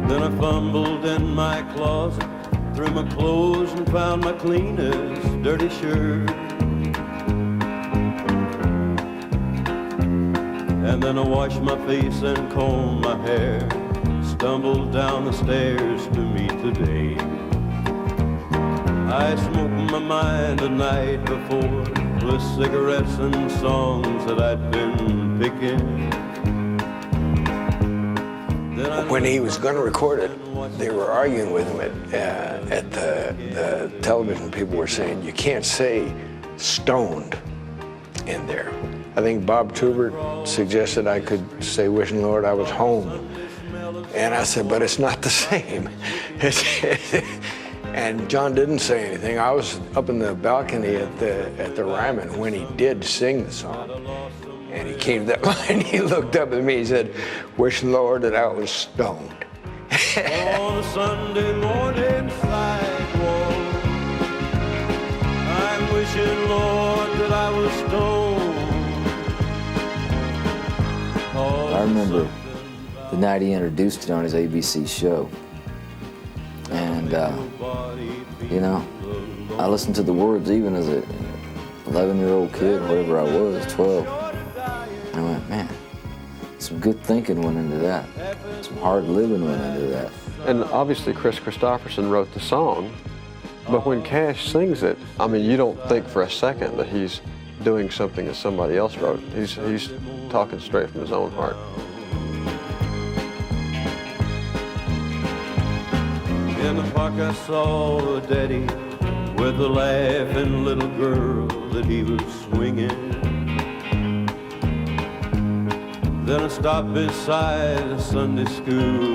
Speaker 4: Then I fumbled in my closet, threw my clothes and found my cleanest dirty shirt. And then I washed my face and combed my hair, stumbled down the stairs to meet today. I smoked my mind the night before, with cigarettes and songs that I'd been picking.
Speaker 15: When he was going to record it, they were arguing with him at the television. People were saying, you can't say stoned in there. I think Bob Tubert suggested I could say, wishing Lord I was home. And I said, but it's not the same. And John didn't say anything. I was up in the balcony at the Ryman when he did sing the song. And he came to that line, he looked up at me, he said, wishing Lord that I was stoned.
Speaker 4: On a Sunday morning sidewalk, I'm wishing, Lord, that I was stoned.
Speaker 7: I remember the night he introduced it on his ABC show. And, you know, I listened to the words even as an 11-year-old kid, or whatever I was, 12. And I went, man, some good thinking went into that. Some hard living went into that.
Speaker 16: And obviously Chris Christopherson wrote the song, but when Cash sings it, I mean, you don't think for a second that he's doing something that somebody else wrote. He's talking straight from his own heart.
Speaker 4: In the park I saw a daddy with a laughing little girl that he was swinging. Then I stopped beside a Sunday school,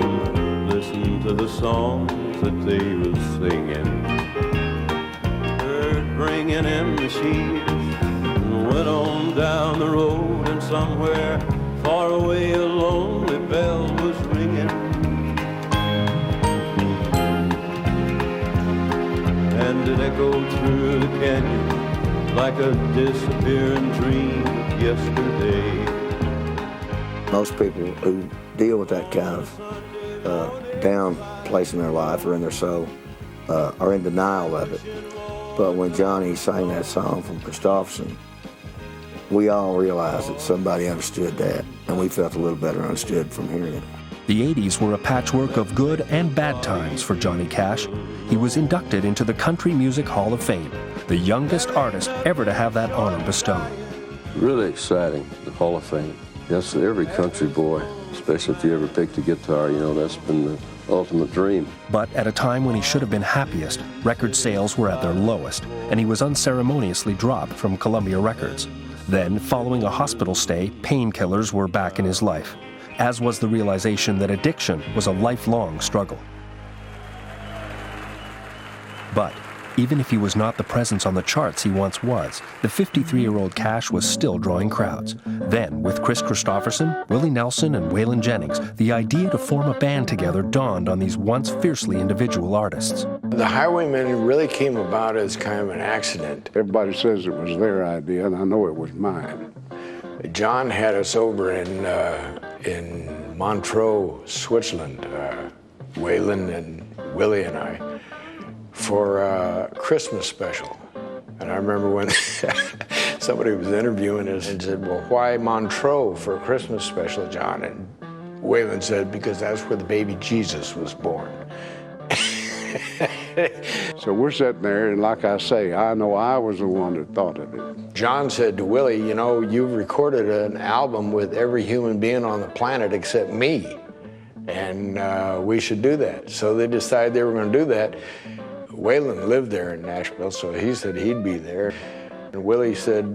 Speaker 4: listened to the songs that they were singing. Heard bringing in the sheaves, and went on down the road, and somewhere far away a lonely bell was ringing. And it echoed through the canyon like a disappearing dream of yesterday.
Speaker 19: Most people who deal with that kind of down place in their life or in their soul are in denial of it. But when Johnny sang that song from Christopherson, we all realized that somebody understood that, and we felt a little better understood from hearing it.
Speaker 1: The 80s were a patchwork of good and bad times for Johnny Cash. He was inducted into the Country Music Hall of Fame, the youngest artist ever to have that honor bestowed.
Speaker 10: Really exciting, the Hall of Fame. Yes, every country boy, especially if you ever picked a guitar, you know, that's been the ultimate dream.
Speaker 1: But at a time when he should have been happiest, record sales were at their lowest, and he was unceremoniously dropped from Columbia Records. Then, following a hospital stay, painkillers were back in his life, as was the realization that addiction was a lifelong struggle. But even if he was not the presence on the charts he once was, the 53-year-old Cash was still drawing crowds. Then, with Chris Christopherson, Willie Nelson, and Waylon Jennings, the idea to form a band together dawned on these once fiercely individual artists.
Speaker 15: The Highwaymen really came about as kind of an accident.
Speaker 11: Everybody says it was their idea, and I know it was mine.
Speaker 15: John had us over in Montreux, Switzerland, Waylon and Willie and I, for a Christmas special. And I remember when somebody was interviewing us and said, well, why Montreux for a Christmas special, John? And Waylon said, because that's where the baby Jesus was born.
Speaker 11: So we're sitting there, and like I say, I know I was the one that thought of it.
Speaker 15: John said to Willie, you know, you've recorded an album with every human being on the planet except me, and we should do that. So they decided they were going to do that. Waylon lived there in Nashville, so he said he'd be there. And Willie said,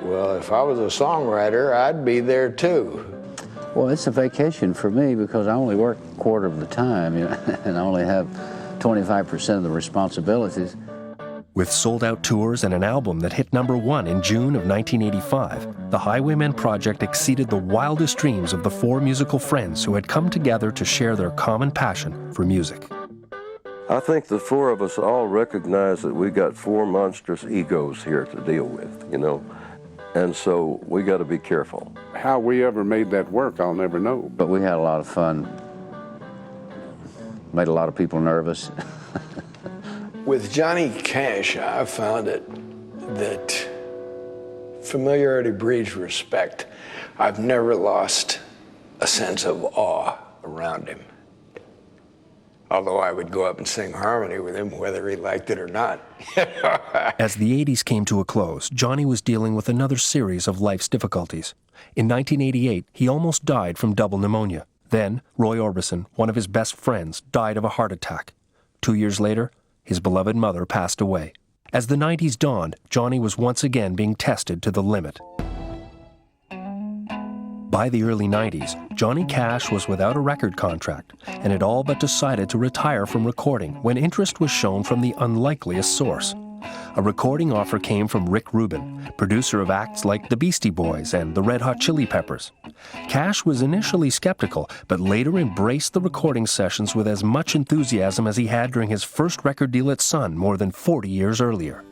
Speaker 15: well, if I was a songwriter, I'd be there too.
Speaker 21: Well, it's a vacation for me because I only work a quarter of the time, you know, and I only have 25% of the responsibilities.
Speaker 1: With sold-out tours and an album that hit #1 in June of 1985, the Highwaymen project exceeded the wildest dreams of the four musical friends who had come together to share their common passion for music.
Speaker 10: I think the four of us all recognize that we got four monstrous egos here to deal with, you know, and so we got to be careful.
Speaker 11: How we ever made that work, I'll never know.
Speaker 21: But we had a lot of fun. Made a lot of people nervous.
Speaker 15: With Johnny Cash, I found it that familiarity breeds respect. I've never lost a sense of awe around him. although I would go up and sing harmony with him whether he liked it or not.
Speaker 1: As the 80s came to a close, Johnny was dealing with another series of life's difficulties. In 1988, he almost died from double pneumonia. Then, Roy Orbison, one of his best friends, died of a heart attack. 2 years later, his beloved mother passed away. As the 90s dawned, Johnny was once again being tested to the limit. By the early 90s, Johnny Cash was without a record contract and had all but decided to retire from recording when interest was shown from the unlikeliest source. A recording offer came from Rick Rubin, producer of acts like the Beastie Boys and the Red Hot Chili Peppers. Cash was initially skeptical, but later embraced the recording sessions with as much enthusiasm as he had during his first record deal at Sun more than 40 years earlier.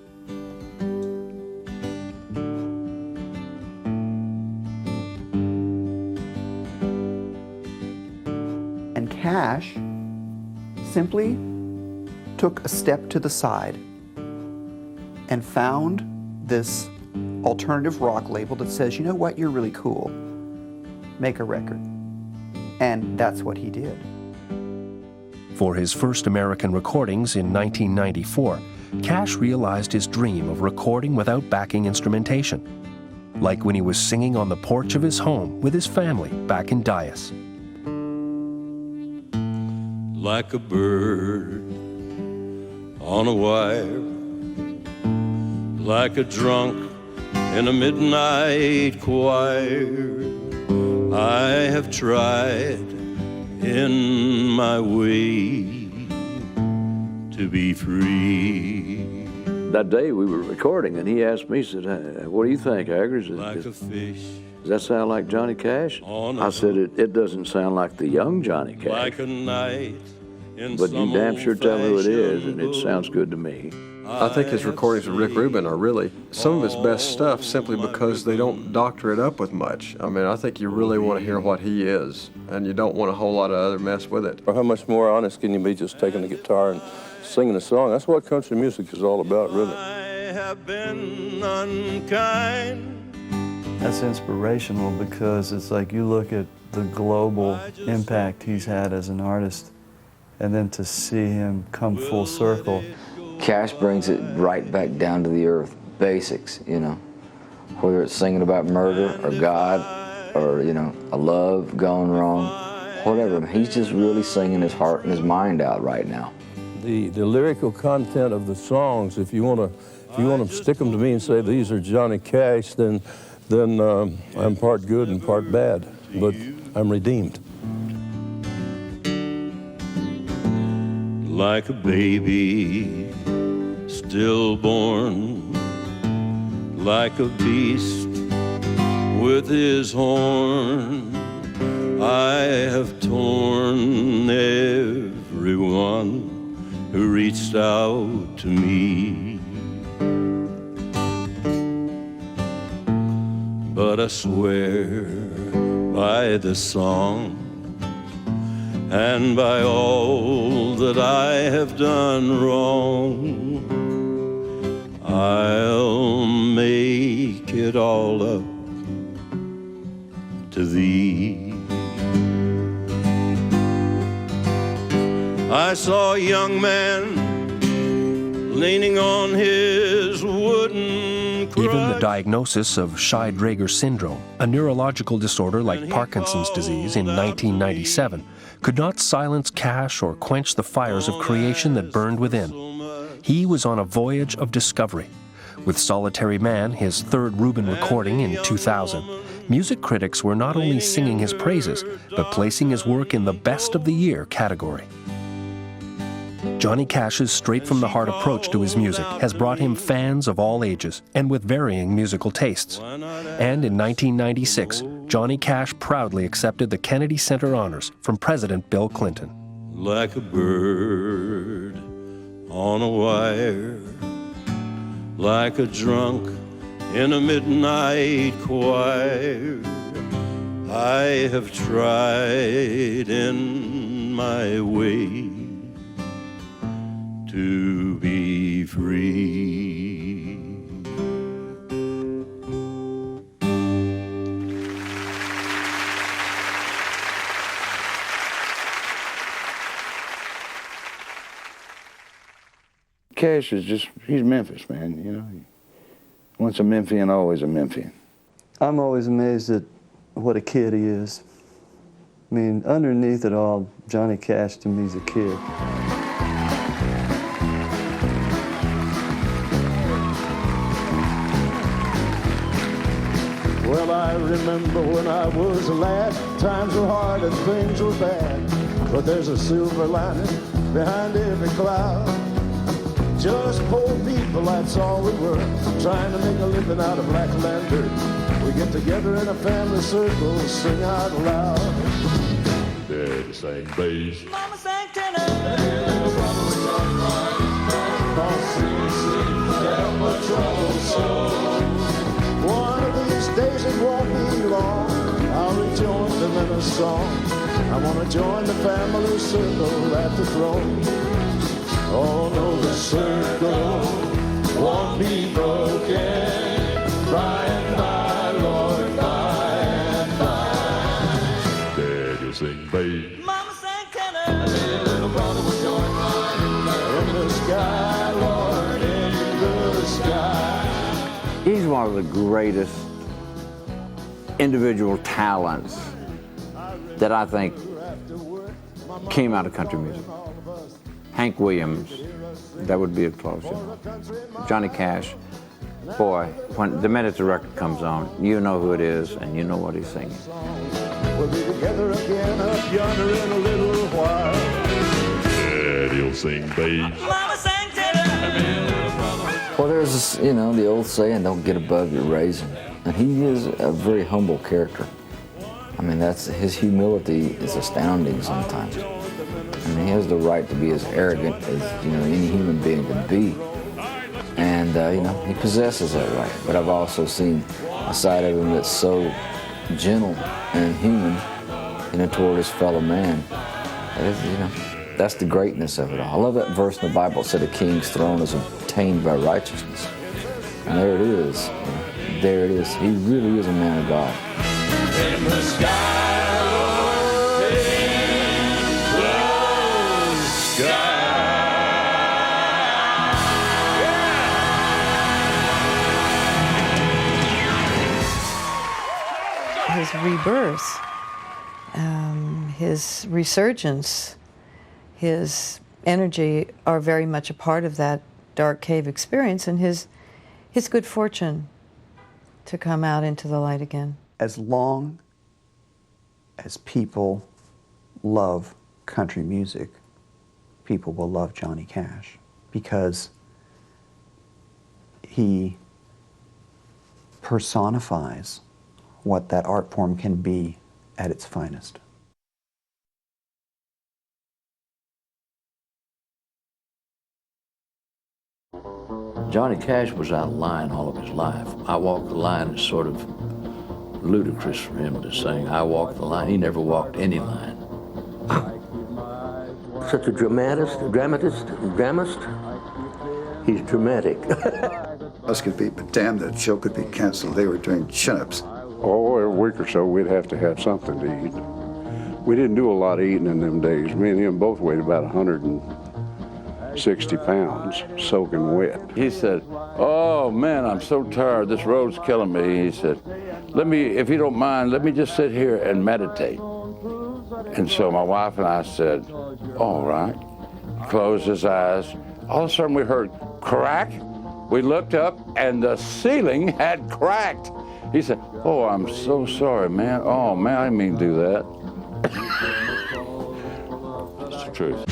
Speaker 6: And Cash simply took a step to the side and found this alternative rock label that says, you know what, you're really cool. Make a record. And that's what he did.
Speaker 1: For his first American recordings in 1994, Cash realized his dream of recording without backing instrumentation, like when he was singing on the porch of his home with his family back in Dyess.
Speaker 4: Like a bird on a wire, like a drunk in a midnight choir, I have tried in my way to be free.
Speaker 2: That day we were recording, and he asked me, he said, what do you think, Aggers?
Speaker 4: Like a fish.
Speaker 2: Does that sound like Johnny Cash? I said, it doesn't sound like the young Johnny Cash.
Speaker 4: Like a night in
Speaker 2: but you damn sure tell who it is, and it sounds good to me.
Speaker 16: I think his recordings with Rick Rubin are really some of his best stuff simply because they don't doctor it up with much. I mean, I think you really want to hear what he is, and you don't want a whole lot of other mess with it.
Speaker 12: How much more honest can you be just taking the guitar and singing a song? That's what country music is all about, really.
Speaker 4: I have been unkind.
Speaker 5: That's inspirational because it's like you look at the global impact he's had as an artist, and then to see him come full circle.
Speaker 7: Cash brings it right back down to the earth, basics, you know. Whether it's singing about murder or God or, you know, a love gone wrong, whatever. He's just really singing his heart and his mind out right now.
Speaker 10: The lyrical content of the songs, if you want to stick them to me and say these are Johnny Cash, then I'm part good and part bad, but I'm redeemed.
Speaker 4: Like a baby stillborn, like a beast with his horn, I have torn everyone who reached out to me. But I swear by this song and by all that I have done wrong, I'll make it all up to thee. I saw a young man leaning on his wooden crutch.
Speaker 1: Even the diagnosis of Scheidegger syndrome, a neurological disorder like Parkinson's disease in 1997, could not silence Cash or quench the fires of creation that burned within. He was on a voyage of discovery. With Solitary Man, his third Rubin recording in 2000, music critics were not only singing his praises, but placing his work in the Best of the Year category. Johnny Cash's straight-from-the-heart approach to his music has brought him fans of all ages and with varying musical tastes. And in 1996, Johnny Cash proudly accepted the Kennedy Center honors from President Bill Clinton.
Speaker 4: Like a bird on a wire, like a drunk in a midnight choir, I have tried in my way to be free.
Speaker 7: Cash is he's Memphis, man, you know. Once a Memphian, always a Memphian.
Speaker 5: I'm always amazed at what a kid he is. I mean, underneath it all, Johnny Cash to me is a kid.
Speaker 3: Well, I remember when I was a lad, times were hard and things were bad, but there's a silver lining behind every cloud. Just poor people, that's all we were, trying to make a living out of black lantern. We get together in a family circle, sing out loud.
Speaker 4: Daddy sang bass.
Speaker 3: Mama sang tenor. Little brother was on right. Don't sing, help a troubled soul. One of these days it won't be long, I'll rejoin them in a song. I want to join the family circle at the throne. Oh no, the circle won't be broken. By and by, Lord, by and by.
Speaker 4: Daddy sing bass.
Speaker 3: Mama sang tenor. Little brother was joined right in the sky, Lord, in the sky.
Speaker 13: He's one of the greatest individual talents that I think came out of country music. Hank Williams, that would be a close. Johnny Cash, boy, when the minute the record comes on, you know who it is and you know what he's singing.
Speaker 3: We'll be together again up yonder in a little while.
Speaker 4: Daddy'll sing bass.
Speaker 3: Mama sang tenor.
Speaker 7: Well, there's this, you know, the old saying, don't get above your raisin. And he is a very humble character. I mean, his humility is astounding sometimes. I mean, he has the right to be as arrogant as, you know, any human being can be. And, you know, he possesses that right. But I've also seen a side of him that's so gentle and human, you know, toward his fellow man. That is, you know, that's the greatness of it all. I love that verse in the Bible that said a king's throne is obtained by righteousness. And there it is. You know, there it is. He really is a man of God.
Speaker 3: In the sky, Lord, in the sky.
Speaker 8: His rebirth, his resurgence, his energy are very much a part of that dark cave experience, and his good fortune to come out into the light again.
Speaker 6: As long as people love country music, people will love Johnny Cash because he personifies what that art form can be at its finest.
Speaker 2: Johnny Cash was out of line all of his life. I Walk the Line is sort of ludicrous for him to sing, I Walk the Line. He never walked any line.
Speaker 22: Such a dramatist. He's dramatic.
Speaker 20: Us could be, but damn, that show could be canceled. They were doing chin-ups.
Speaker 11: Oh, every week or so we'd have to have something to eat. We didn't do a lot of eating in them days. Me and him both weighed about 160 pounds, soaking wet.
Speaker 9: He said, oh man, I'm so tired, this road's killing me. He said, if you don't mind, let me just sit here and meditate. And so my wife and I said, all right. Closed his eyes. All of a sudden we heard crack. We looked up and the ceiling had cracked. He said, oh, I'm so sorry, man. Oh man, I didn't mean to do that. That's the truth.